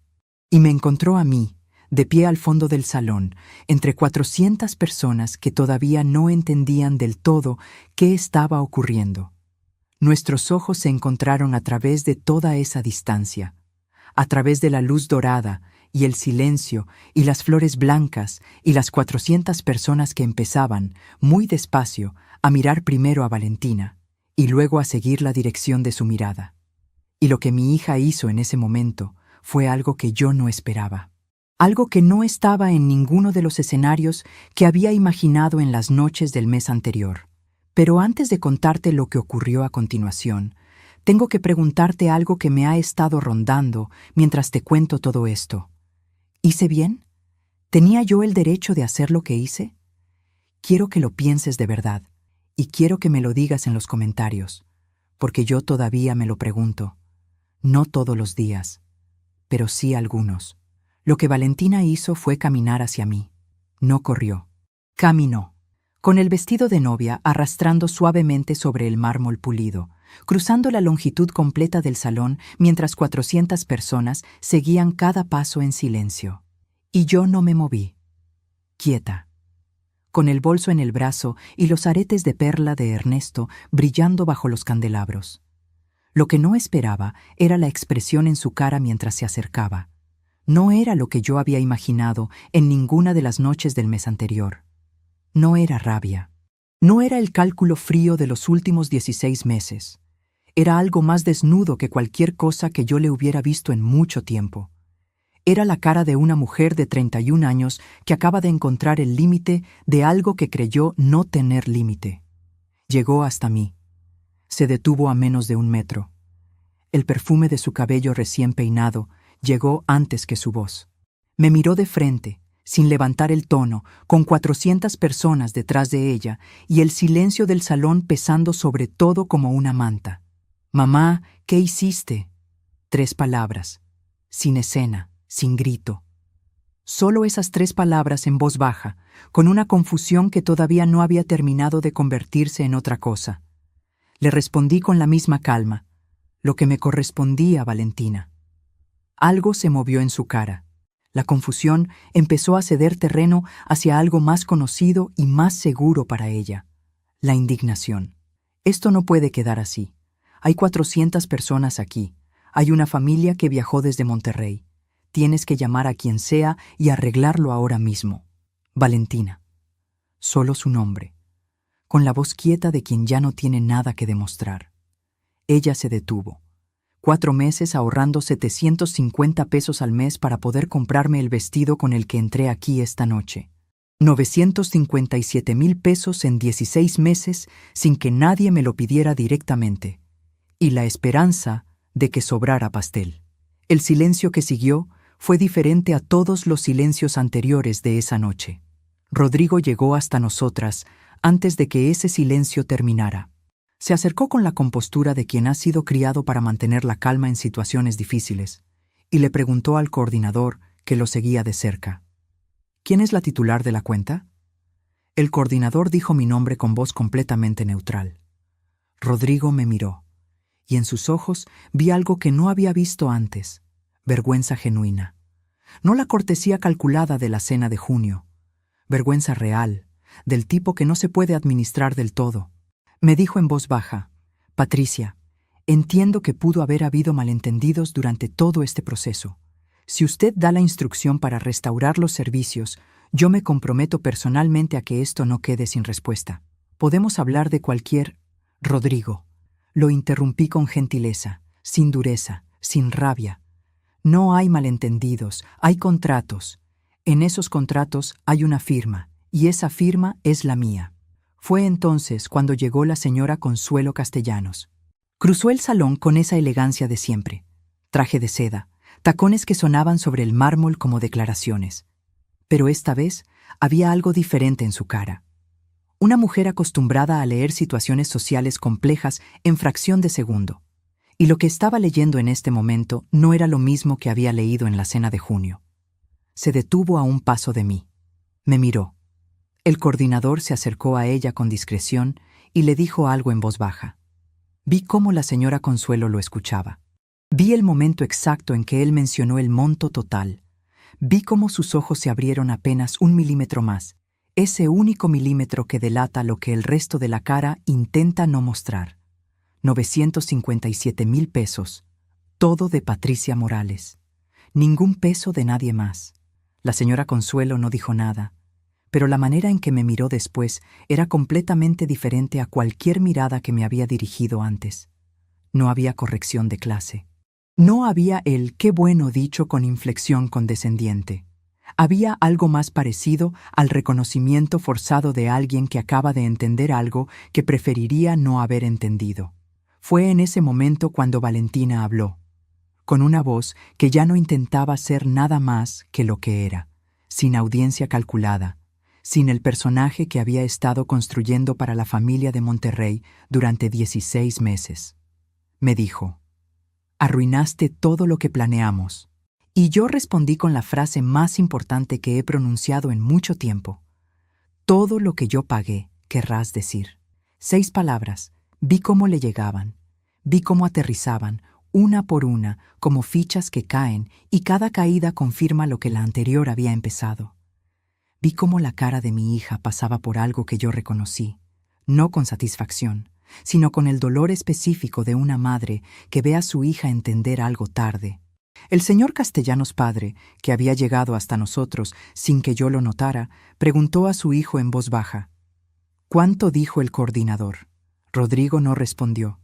[SPEAKER 2] Y me encontró a mí, de pie al fondo del salón, entre 400 personas que todavía no entendían del todo qué estaba ocurriendo. Nuestros ojos se encontraron a través de toda esa distancia, a través de la luz dorada y el silencio y las flores blancas y las 400 personas que empezaban, muy despacio, a mirar primero a Valentina y luego a seguir la dirección de su mirada. Y lo que mi hija hizo en ese momento fue algo que yo no esperaba. Algo que no estaba en ninguno de los escenarios que había imaginado en las noches del mes anterior. Pero antes de contarte lo que ocurrió a continuación, tengo que preguntarte algo que me ha estado rondando mientras te cuento todo esto. ¿Hice bien? ¿Tenía yo el derecho de hacer lo que hice? Quiero que lo pienses de verdad, y quiero que me lo digas en los comentarios, porque yo todavía me lo pregunto. No todos los días, pero sí algunos. Lo que Valentina hizo fue caminar hacia mí. No corrió. Caminó, con el vestido de novia arrastrando suavemente sobre el mármol pulido, cruzando la longitud completa del salón mientras 400 personas seguían cada paso en silencio. Y yo no me moví. Quieta. Con el bolso en el brazo y los aretes de perla de Ernesto brillando bajo los candelabros. Lo que no esperaba era la expresión en su cara mientras se acercaba. No era lo que yo había imaginado en ninguna de las noches del mes anterior. No era rabia. No era el cálculo frío de los últimos 16 meses. Era algo más desnudo que cualquier cosa que yo le hubiera visto en mucho tiempo. Era la cara de una mujer de 31 años que acaba de encontrar el límite de algo que creyó no tener límite. Llegó hasta mí. Se detuvo a menos de 1 metro. El perfume de su cabello recién peinado llegó antes que su voz. Me miró de frente, sin levantar el tono, con 400 personas detrás de ella y el silencio del salón pesando sobre todo como una manta. «Mamá, ¿qué hiciste?» 3 palabras, sin escena, sin grito. Solo esas 3 palabras en voz baja, con una confusión que todavía no había terminado de convertirse en otra cosa. Le respondí con la misma calma, lo que me correspondía a Valentina. Algo se movió en su cara. La confusión empezó a ceder terreno hacia algo más conocido y más seguro para ella. La indignación. Esto no puede quedar así. Hay 400 personas aquí. Hay una familia que viajó desde Monterrey. Tienes que llamar a quien sea y arreglarlo ahora mismo. Valentina. Solo su nombre. Con la voz quieta de quien ya no tiene nada que demostrar. Ella se detuvo. 4 meses ahorrando 750 pesos al mes para poder comprarme el vestido con el que entré aquí esta noche. 957,000 pesos en 16 meses sin que nadie me lo pidiera directamente. Y la esperanza de que sobrara pastel. El silencio que siguió fue diferente a todos los silencios anteriores de esa noche. Rodrigo llegó hasta nosotras antes de que ese silencio terminara. Se acercó con la compostura de quien ha sido criado para mantener la calma en situaciones difíciles, y le preguntó al coordinador, que lo seguía de cerca. ¿Quién es la titular de la cuenta? El coordinador dijo mi nombre con voz completamente neutral. Rodrigo me miró, y en sus ojos vi algo que no había visto antes, vergüenza genuina. No la cortesía calculada de la cena de junio, vergüenza real, del tipo que no se puede administrar del todo. Me dijo en voz baja, Patricia, entiendo que pudo haber habido malentendidos durante todo este proceso. Si usted da la instrucción para restaurar los servicios, yo me comprometo personalmente a que esto no quede sin respuesta. Podemos hablar de cualquier... Rodrigo. Lo interrumpí con gentileza, sin dureza, sin rabia. No hay malentendidos, hay contratos. En esos contratos hay una firma, y esa firma es la mía. Fue entonces cuando llegó la señora Consuelo Castellanos. Cruzó el salón con esa elegancia de siempre. Traje de seda, tacones que sonaban sobre el mármol como declaraciones. Pero esta vez Había algo diferente en su cara. Una mujer acostumbrada a leer situaciones sociales complejas en fracción de segundo. Y lo que estaba leyendo en este momento no era lo mismo que había leído en la cena de junio. Se detuvo a un paso de mí. Me miró. El coordinador se acercó a ella con discreción y le dijo algo en voz baja. Vi cómo la señora Consuelo lo escuchaba. Vi el momento exacto en que él mencionó el monto total. Vi cómo sus ojos se abrieron apenas 1 milímetro más, ese único milímetro que delata lo que el resto de la cara intenta no mostrar. 957,000 pesos, todo de Patricia Morales. Ningún peso de nadie más. La señora Consuelo no dijo nada, pero la manera en que me miró después era completamente diferente a cualquier mirada que me había dirigido antes. No había corrección de clase. No había el «qué bueno» dicho con inflexión condescendiente. Había algo más parecido al reconocimiento forzado de alguien que acaba de entender algo que preferiría no haber entendido. Fue en ese momento cuando Valentina habló, con una voz que ya no intentaba ser nada más que lo que era, sin audiencia calculada, sin el personaje que había estado construyendo para la familia de Monterrey durante 16 meses. Me dijo, «Arruinaste todo lo que planeamos». Y yo respondí con la frase más importante que he pronunciado en mucho tiempo. «Todo lo que yo pagué, querrás decir». 6 palabras. Vi cómo le llegaban. Vi cómo aterrizaban, una por una, como fichas que caen, y cada caída confirma lo que la anterior había empezado. Vi cómo la cara de mi hija pasaba por algo que yo reconocí, no con satisfacción, sino con el dolor específico de una madre que ve a su hija entender algo tarde. El señor Castellanos padre, que había llegado hasta nosotros sin que yo lo notara, preguntó a su hijo en voz baja, «¿Cuánto dijo el coordinador?» Rodrigo no respondió.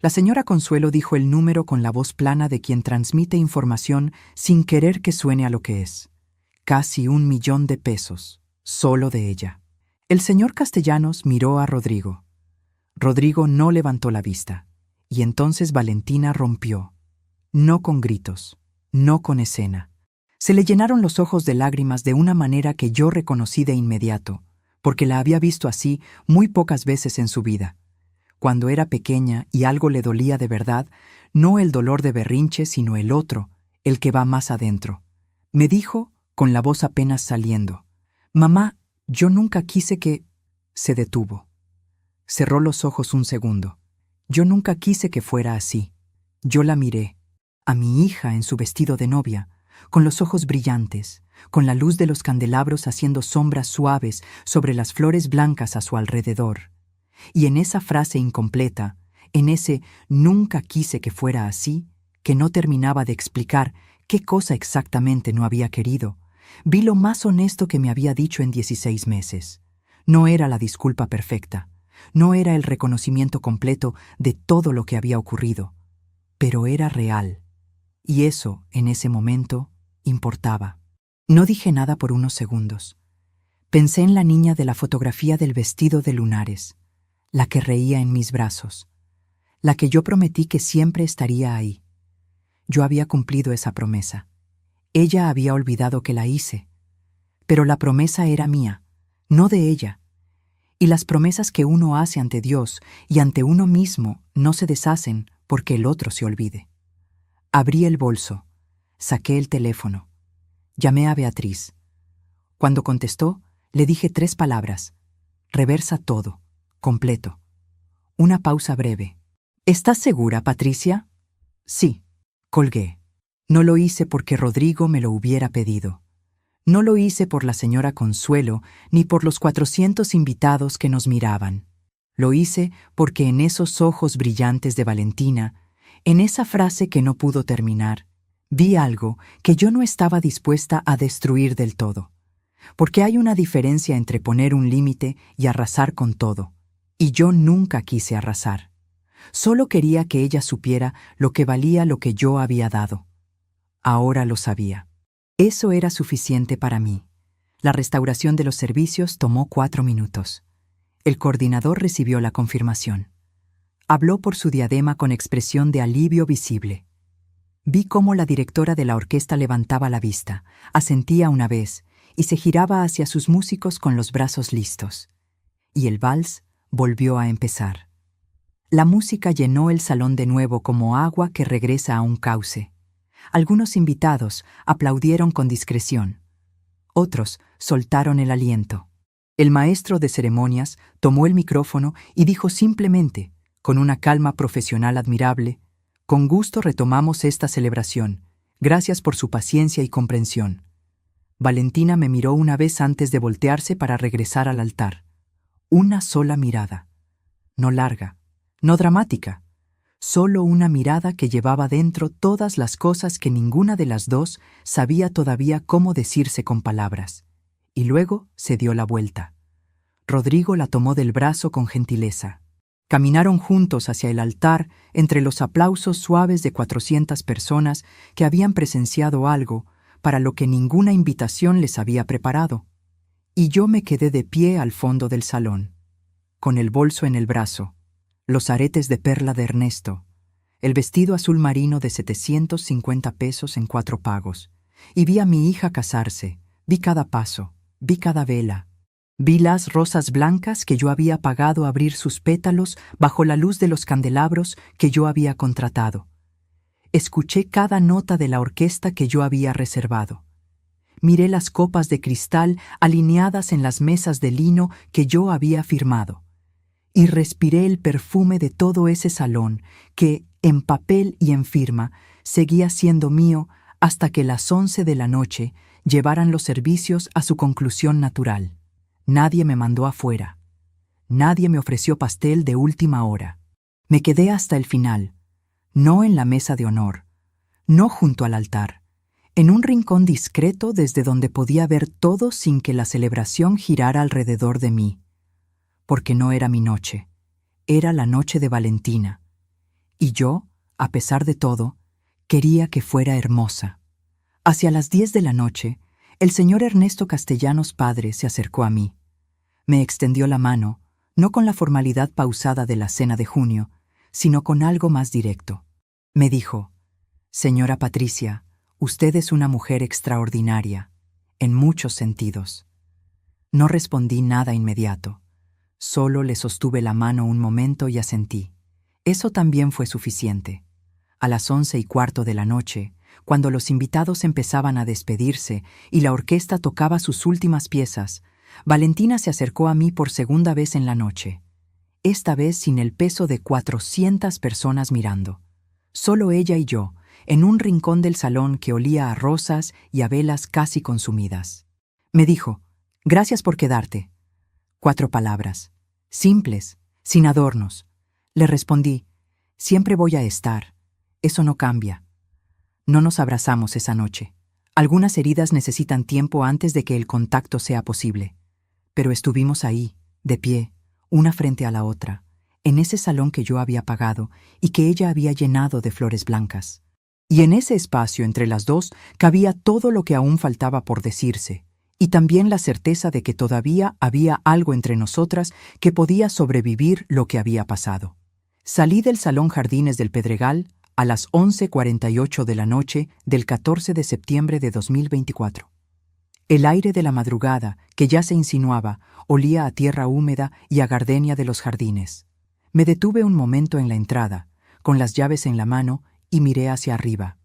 [SPEAKER 2] La señora Consuelo dijo el número con la voz plana de quien transmite información sin querer que suene a lo que es. Casi 1 millón de pesos, solo de ella. El señor Castellanos miró a Rodrigo. Rodrigo no levantó la vista, y entonces Valentina rompió. No con gritos, no con escena. Se le llenaron los ojos de lágrimas de una manera que yo reconocí de inmediato, porque la había visto así muy pocas veces en su vida. Cuando era pequeña y algo le dolía de verdad, no el dolor de berrinche, sino el otro, el que va más adentro. Me dijo, con la voz apenas saliendo, «Mamá, yo nunca quise que...». Se detuvo. Cerró los ojos un segundo. Yo nunca quise que fuera así. Yo la miré, a mi hija en su vestido de novia, con los ojos brillantes, con la luz de los candelabros haciendo sombras suaves sobre las flores blancas a su alrededor. Y en esa frase incompleta, en ese «nunca quise que fuera así», que no terminaba de explicar qué cosa exactamente no había querido, vi lo más honesto que me había dicho en 16 meses. No era la disculpa perfecta, no era el reconocimiento completo de todo lo que había ocurrido, pero era real. Y eso, en ese momento, importaba. No dije nada por unos segundos. Pensé en la niña de la fotografía del vestido de lunares, la que reía en mis brazos, la que yo prometí que siempre estaría ahí. Yo había cumplido esa promesa. Ella había olvidado que la hice, pero la promesa era mía, no de ella. Y las promesas que uno hace ante Dios y ante uno mismo no se deshacen porque el otro se olvide. Abrí el bolso, saqué el teléfono, llamé a Beatriz. Cuando contestó, le dije 3 palabras. Reversa todo, completo. Una pausa breve. ¿Estás segura, Patricia? Sí. Colgué. No lo hice porque Rodrigo me lo hubiera pedido. No lo hice por la señora Consuelo ni por los 400 invitados que nos miraban. Lo hice porque en esos ojos brillantes de Valentina, en esa frase que no pudo terminar, vi algo que yo no estaba dispuesta a destruir del todo. Porque hay una diferencia entre poner un límite y arrasar con todo. Y yo nunca quise arrasar. Solo quería que ella supiera lo que valía lo que yo había dado. Ahora lo sabía. Eso era suficiente para mí. La restauración de los servicios tomó 4 minutos. El coordinador recibió la confirmación. Habló por su diadema con expresión de alivio visible. Vi cómo la directora de la orquesta levantaba la vista, asentía una vez, y se giraba hacia sus músicos con los brazos listos. Y el vals volvió a empezar. La música llenó el salón de nuevo como agua que regresa a un cauce. Algunos invitados aplaudieron con discreción. Otros soltaron el aliento. El maestro de ceremonias tomó el micrófono y dijo simplemente, con una calma profesional admirable: «Con gusto retomamos esta celebración. Gracias por su paciencia y comprensión». Valentina me miró una vez antes de voltearse para regresar al altar. Una sola mirada. No larga, no dramática. Solo una mirada que llevaba dentro todas las cosas que ninguna de las dos sabía todavía cómo decirse con palabras. Y luego se dio la vuelta. Rodrigo la tomó del brazo con gentileza. Caminaron juntos hacia el altar entre los aplausos suaves de 400 personas que habían presenciado algo para lo que ninguna invitación les había preparado. Y yo me quedé de pie al fondo del salón, con el bolso en el brazo, los aretes de perla de Ernesto, el vestido azul marino de 750 pesos en 4 pagos, y vi a mi hija casarse, vi cada paso, vi cada vela. Vi las rosas blancas que yo había pagado abrir sus pétalos bajo la luz de los candelabros que yo había contratado. Escuché cada nota de la orquesta que yo había reservado. Miré las copas de cristal alineadas en las mesas de lino que yo había firmado. Y respiré el perfume de todo ese salón que, en papel y en firma, seguía siendo mío hasta que las 11 de la noche llevaran los servicios a su conclusión natural. Nadie me mandó afuera. Nadie me ofreció pastel de última hora. Me quedé hasta el final, no en la mesa de honor, no junto al altar, en un rincón discreto desde donde podía ver todo sin que la celebración girara alrededor de mí. Porque no era mi noche, era la noche de Valentina. Y yo, a pesar de todo, quería que fuera hermosa. Hacia las 10 de la noche, el señor Ernesto Castellanos padre se acercó a mí. Me extendió la mano, no con la formalidad pausada de la cena de junio, sino con algo más directo. Me dijo: «Señora Patricia, usted es una mujer extraordinaria, en muchos sentidos». No respondí nada inmediato. Solo le sostuve la mano un momento y asentí. Eso también fue suficiente. A las 11:15 de la noche, cuando los invitados empezaban a despedirse y la orquesta tocaba sus últimas piezas, Valentina se acercó a mí por segunda vez en la noche. Esta vez sin el peso de 400 personas mirando. Solo ella y yo, en un rincón del salón que olía a rosas y a velas casi consumidas. Me dijo: «Gracias por quedarte». 4 palabras, simples, sin adornos. Le respondí: «Siempre voy a estar. Eso no cambia». No nos abrazamos esa noche. Algunas heridas necesitan tiempo antes de que el contacto sea posible. Pero estuvimos ahí, de pie, una frente a la otra, en ese salón que yo había pagado y que ella había llenado de flores blancas. Y en ese espacio entre las dos cabía todo lo que aún faltaba por decirse, y también la certeza de que todavía había algo entre nosotras que podía sobrevivir lo que había pasado. Salí del Salón Jardines del Pedregal a las 11:48 de la noche del 14 de septiembre de 2024. El aire de la madrugada, que ya se insinuaba, olía a tierra húmeda y a gardenia de los jardines. Me detuve un momento en la entrada, con las llaves en la mano, y miré hacia arriba.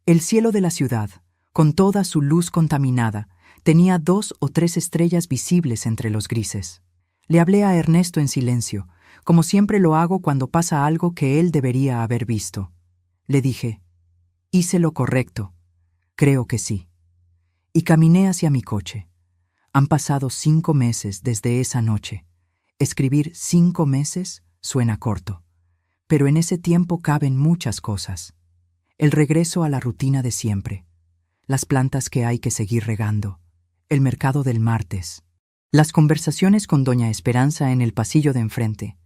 [SPEAKER 2] El cielo de la ciudad, con toda su luz contaminada, tenía 2 o 3 estrellas visibles entre los grises. Le hablé a Ernesto en silencio, como siempre lo hago cuando pasa algo que él debería haber visto. Le dije: «Hice lo correcto. Creo que sí». Y caminé hacia mi coche. Han pasado 5 meses desde esa noche. Escribir 5 meses suena corto, pero en ese tiempo caben muchas cosas. El regreso a la rutina de siempre, las plantas que hay que seguir regando, el mercado del martes, las conversaciones con doña Esperanza en el pasillo de enfrente,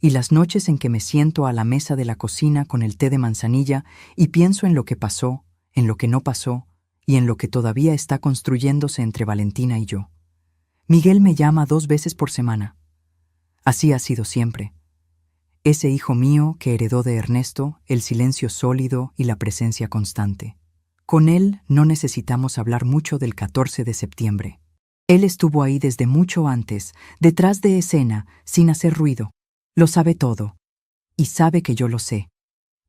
[SPEAKER 2] y las noches en que me siento a la mesa de la cocina con el té de manzanilla y pienso en lo que pasó, en lo que no pasó y en lo que todavía está construyéndose entre Valentina y yo. Miguel me llama 2 veces por semana. Así ha sido siempre. Ese hijo mío que heredó de Ernesto el silencio sólido y la presencia constante. Con él no necesitamos hablar mucho del 14 de septiembre. Él estuvo ahí desde mucho antes, detrás de escena, sin hacer ruido. Lo sabe todo. Y sabe que yo lo sé.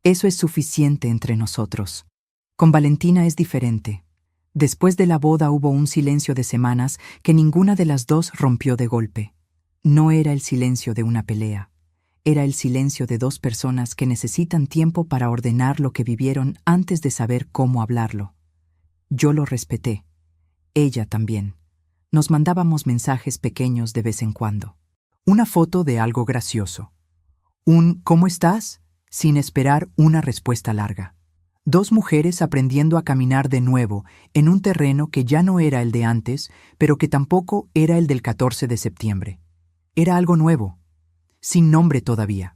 [SPEAKER 2] Eso es suficiente entre nosotros. Con Valentina es diferente. Después de la boda hubo un silencio de semanas que ninguna de las dos rompió de golpe. No era el silencio de una pelea. Era el silencio de dos personas que necesitan tiempo para ordenar lo que vivieron antes de saber cómo hablarlo. Yo lo respeté. Ella también. Nos mandábamos mensajes pequeños de vez en cuando. Una foto de algo gracioso. Un ¿cómo estás? Sin esperar una respuesta larga. Dos mujeres aprendiendo a caminar de nuevo en un terreno que ya no era el de antes, pero que tampoco era el del 14 de septiembre. Era algo nuevo, sin nombre todavía.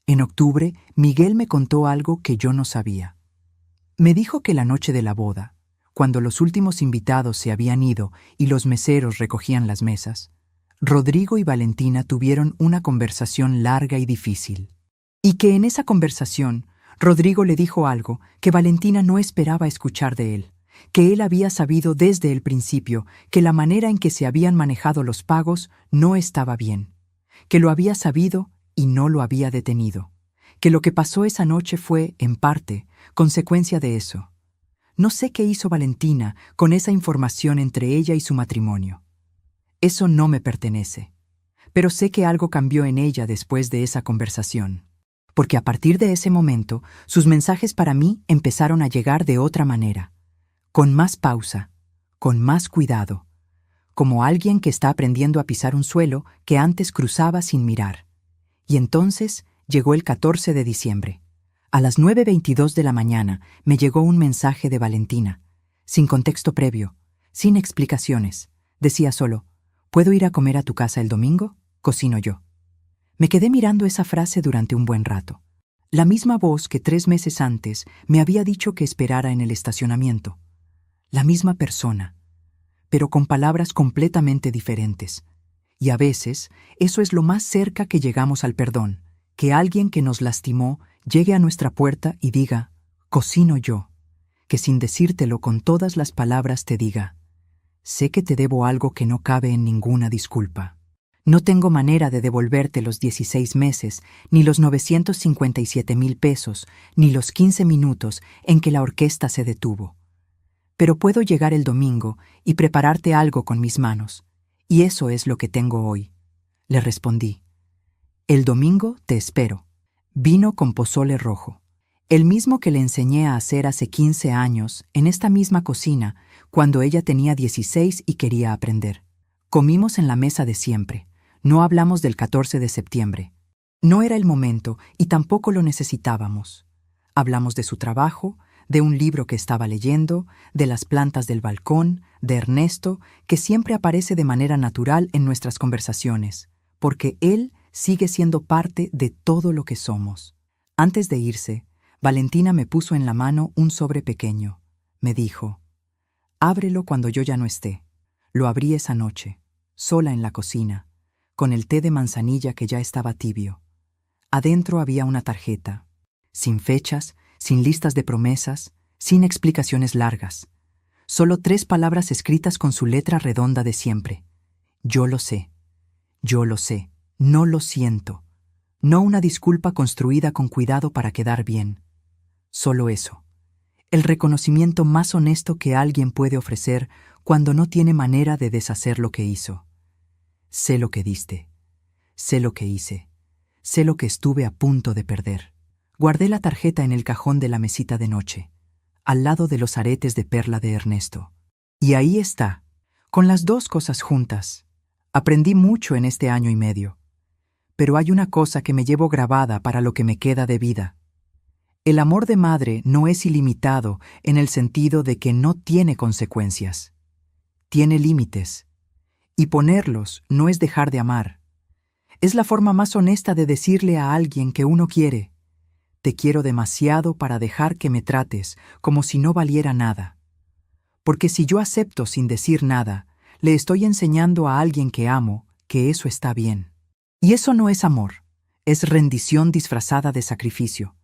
[SPEAKER 2] En octubre, Miguel me contó algo que yo no sabía. Me dijo que la noche de la boda, cuando los últimos invitados se habían ido y los meseros recogían las mesas, Rodrigo y Valentina tuvieron una conversación larga y difícil. Y que en esa conversación, Rodrigo le dijo algo que Valentina no esperaba escuchar de él, que él había sabido desde el principio que la manera en que se habían manejado los pagos no estaba bien, que lo había sabido y no lo había detenido, que lo que pasó esa noche fue, en parte, consecuencia de eso. No sé qué hizo Valentina con esa información entre ella y su matrimonio. Eso no me pertenece, pero sé que algo cambió en ella después de esa conversación, porque a partir de ese momento sus mensajes para mí empezaron a llegar de otra manera, con más pausa, con más cuidado, como alguien que está aprendiendo a pisar un suelo que antes cruzaba sin mirar. Y entonces llegó el 14 de diciembre. A las 9:22 de la mañana me llegó un mensaje de Valentina, sin contexto previo, sin explicaciones. Decía solo: ¿puedo ir a comer a tu casa el domingo? Cocino yo. Me quedé mirando esa frase durante un buen rato. La misma voz que 3 meses antes me había dicho que esperara en el estacionamiento. La misma persona, pero con palabras completamente diferentes. Y a veces, eso es lo más cerca que llegamos al perdón, que alguien que nos lastimó llegue a nuestra puerta y diga: cocino yo, que sin decírtelo con todas las palabras te diga: sé que te debo algo que no cabe en ninguna disculpa. No tengo manera de devolverte los 16 meses, ni los 957,000 pesos, ni los 15 minutos en que la orquesta se detuvo. Pero puedo llegar el domingo y prepararte algo con mis manos, y eso es lo que tengo hoy. Le respondí: el domingo te espero. Vino con pozole rojo, el mismo que le enseñé a hacer hace 15 años en esta misma cocina, cuando ella tenía 16 y quería aprender. Comimos en la mesa de siempre. No hablamos del 14 de septiembre. No era el momento y tampoco lo necesitábamos. Hablamos de su trabajo, de un libro que estaba leyendo, de las plantas del balcón, de Ernesto, que siempre aparece de manera natural en nuestras conversaciones, porque él sigue siendo parte de todo lo que somos. Antes de irse, Valentina me puso en la mano un sobre pequeño. Me dijo: ábrelo cuando yo ya no esté. Lo abrí esa noche, sola en la cocina, con el té de manzanilla que ya estaba tibio. Adentro había una tarjeta, sin fechas, sin listas de promesas, sin explicaciones largas. Solo 3 palabras escritas con su letra redonda de siempre. Yo lo sé. Yo lo sé. No lo siento. No una disculpa construida con cuidado para quedar bien. Solo eso. El reconocimiento más honesto que alguien puede ofrecer cuando no tiene manera de deshacer lo que hizo. Sé lo que diste. Sé lo que hice. Sé lo que estuve a punto de perder. Guardé la tarjeta en el cajón de la mesita de noche, al lado de los aretes de perla de Ernesto. Y ahí está, con las 2 cosas juntas. Aprendí mucho en este año y medio. Pero hay una cosa que me llevo grabada para lo que me queda de vida. El amor de madre no es ilimitado en el sentido de que no tiene consecuencias. Tiene límites. Y ponerlos no es dejar de amar. Es la forma más honesta de decirle a alguien que uno quiere: te quiero demasiado para dejar que me trates como si no valiera nada. Porque si yo acepto sin decir nada, le estoy enseñando a alguien que amo que eso está bien. Y eso no es amor, es rendición disfrazada de sacrificio.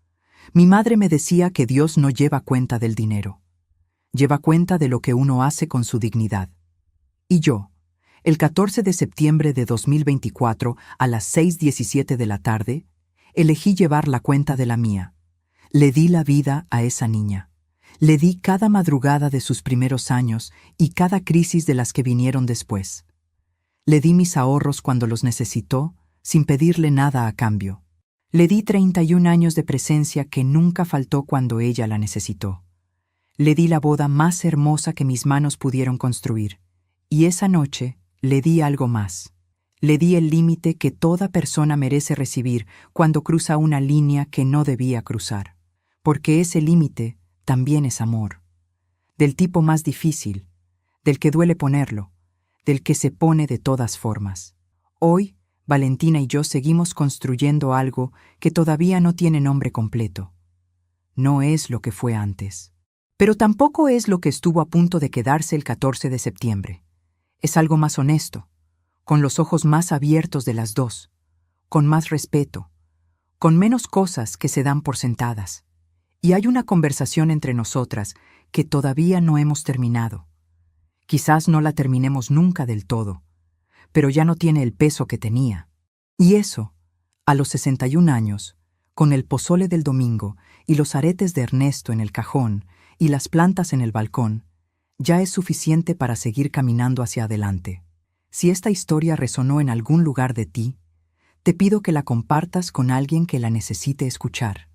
[SPEAKER 2] Mi madre me decía que Dios no lleva cuenta del dinero. lleva cuenta de lo que uno hace con su dignidad. Y yo, el 14 de septiembre de 2024, a las 6:17 de la tarde, elegí llevar la cuenta de la mía. Le di la vida a esa niña. Le di cada madrugada de sus primeros años y cada crisis de las que vinieron después. Le di mis ahorros cuando los necesitó, sin pedirle nada a cambio. Le di 31 años de presencia que nunca faltó cuando ella la necesitó. Le di la boda más hermosa que mis manos pudieron construir. Y esa noche le di algo más. Le di el límite que toda persona merece recibir cuando cruza una línea que no debía cruzar. Porque ese límite también es amor. Del tipo más difícil, del que duele ponerlo, del que se pone de todas formas. Hoy, Valentina y yo seguimos construyendo algo que todavía no tiene nombre completo. No es lo que fue antes. Pero tampoco es lo que estuvo a punto de quedarse el 14 de septiembre. Es algo más honesto, con los ojos más abiertos de las dos, con más respeto, con menos cosas que se dan por sentadas. Y hay una conversación entre nosotras que todavía no hemos terminado. Quizás no la terminemos nunca del todo, pero ya no tiene el peso que tenía. Y eso, a los 61 años, con el pozole del domingo y los aretes de Ernesto en el cajón y las plantas en el balcón, ya es suficiente para seguir caminando hacia adelante. Si esta historia resonó en algún lugar de ti, te pido que la compartas con alguien que la necesite escuchar.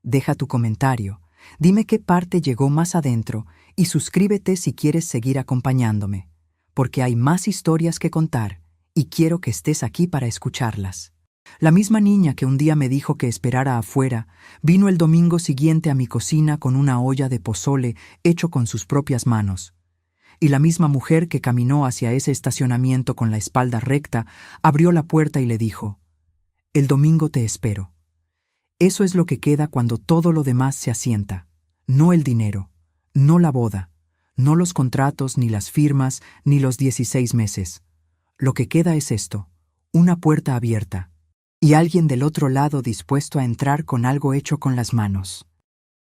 [SPEAKER 2] Deja tu comentario, dime qué parte llegó más adentro y suscríbete si quieres seguir acompañándome, porque hay más historias que contar y quiero que estés aquí para escucharlas. La misma niña que un día me dijo que esperara afuera, vino el domingo siguiente a mi cocina con una olla de pozole hecho con sus propias manos. Y la misma mujer que caminó hacia ese estacionamiento con la espalda recta, abrió la puerta y le dijo: «El domingo te espero». Eso es lo que queda cuando todo lo demás se asienta. No el dinero, no la boda, no los contratos, ni las firmas, ni los 16 meses. Lo que queda es esto, una puerta abierta, y alguien del otro lado dispuesto a entrar con algo hecho con las manos.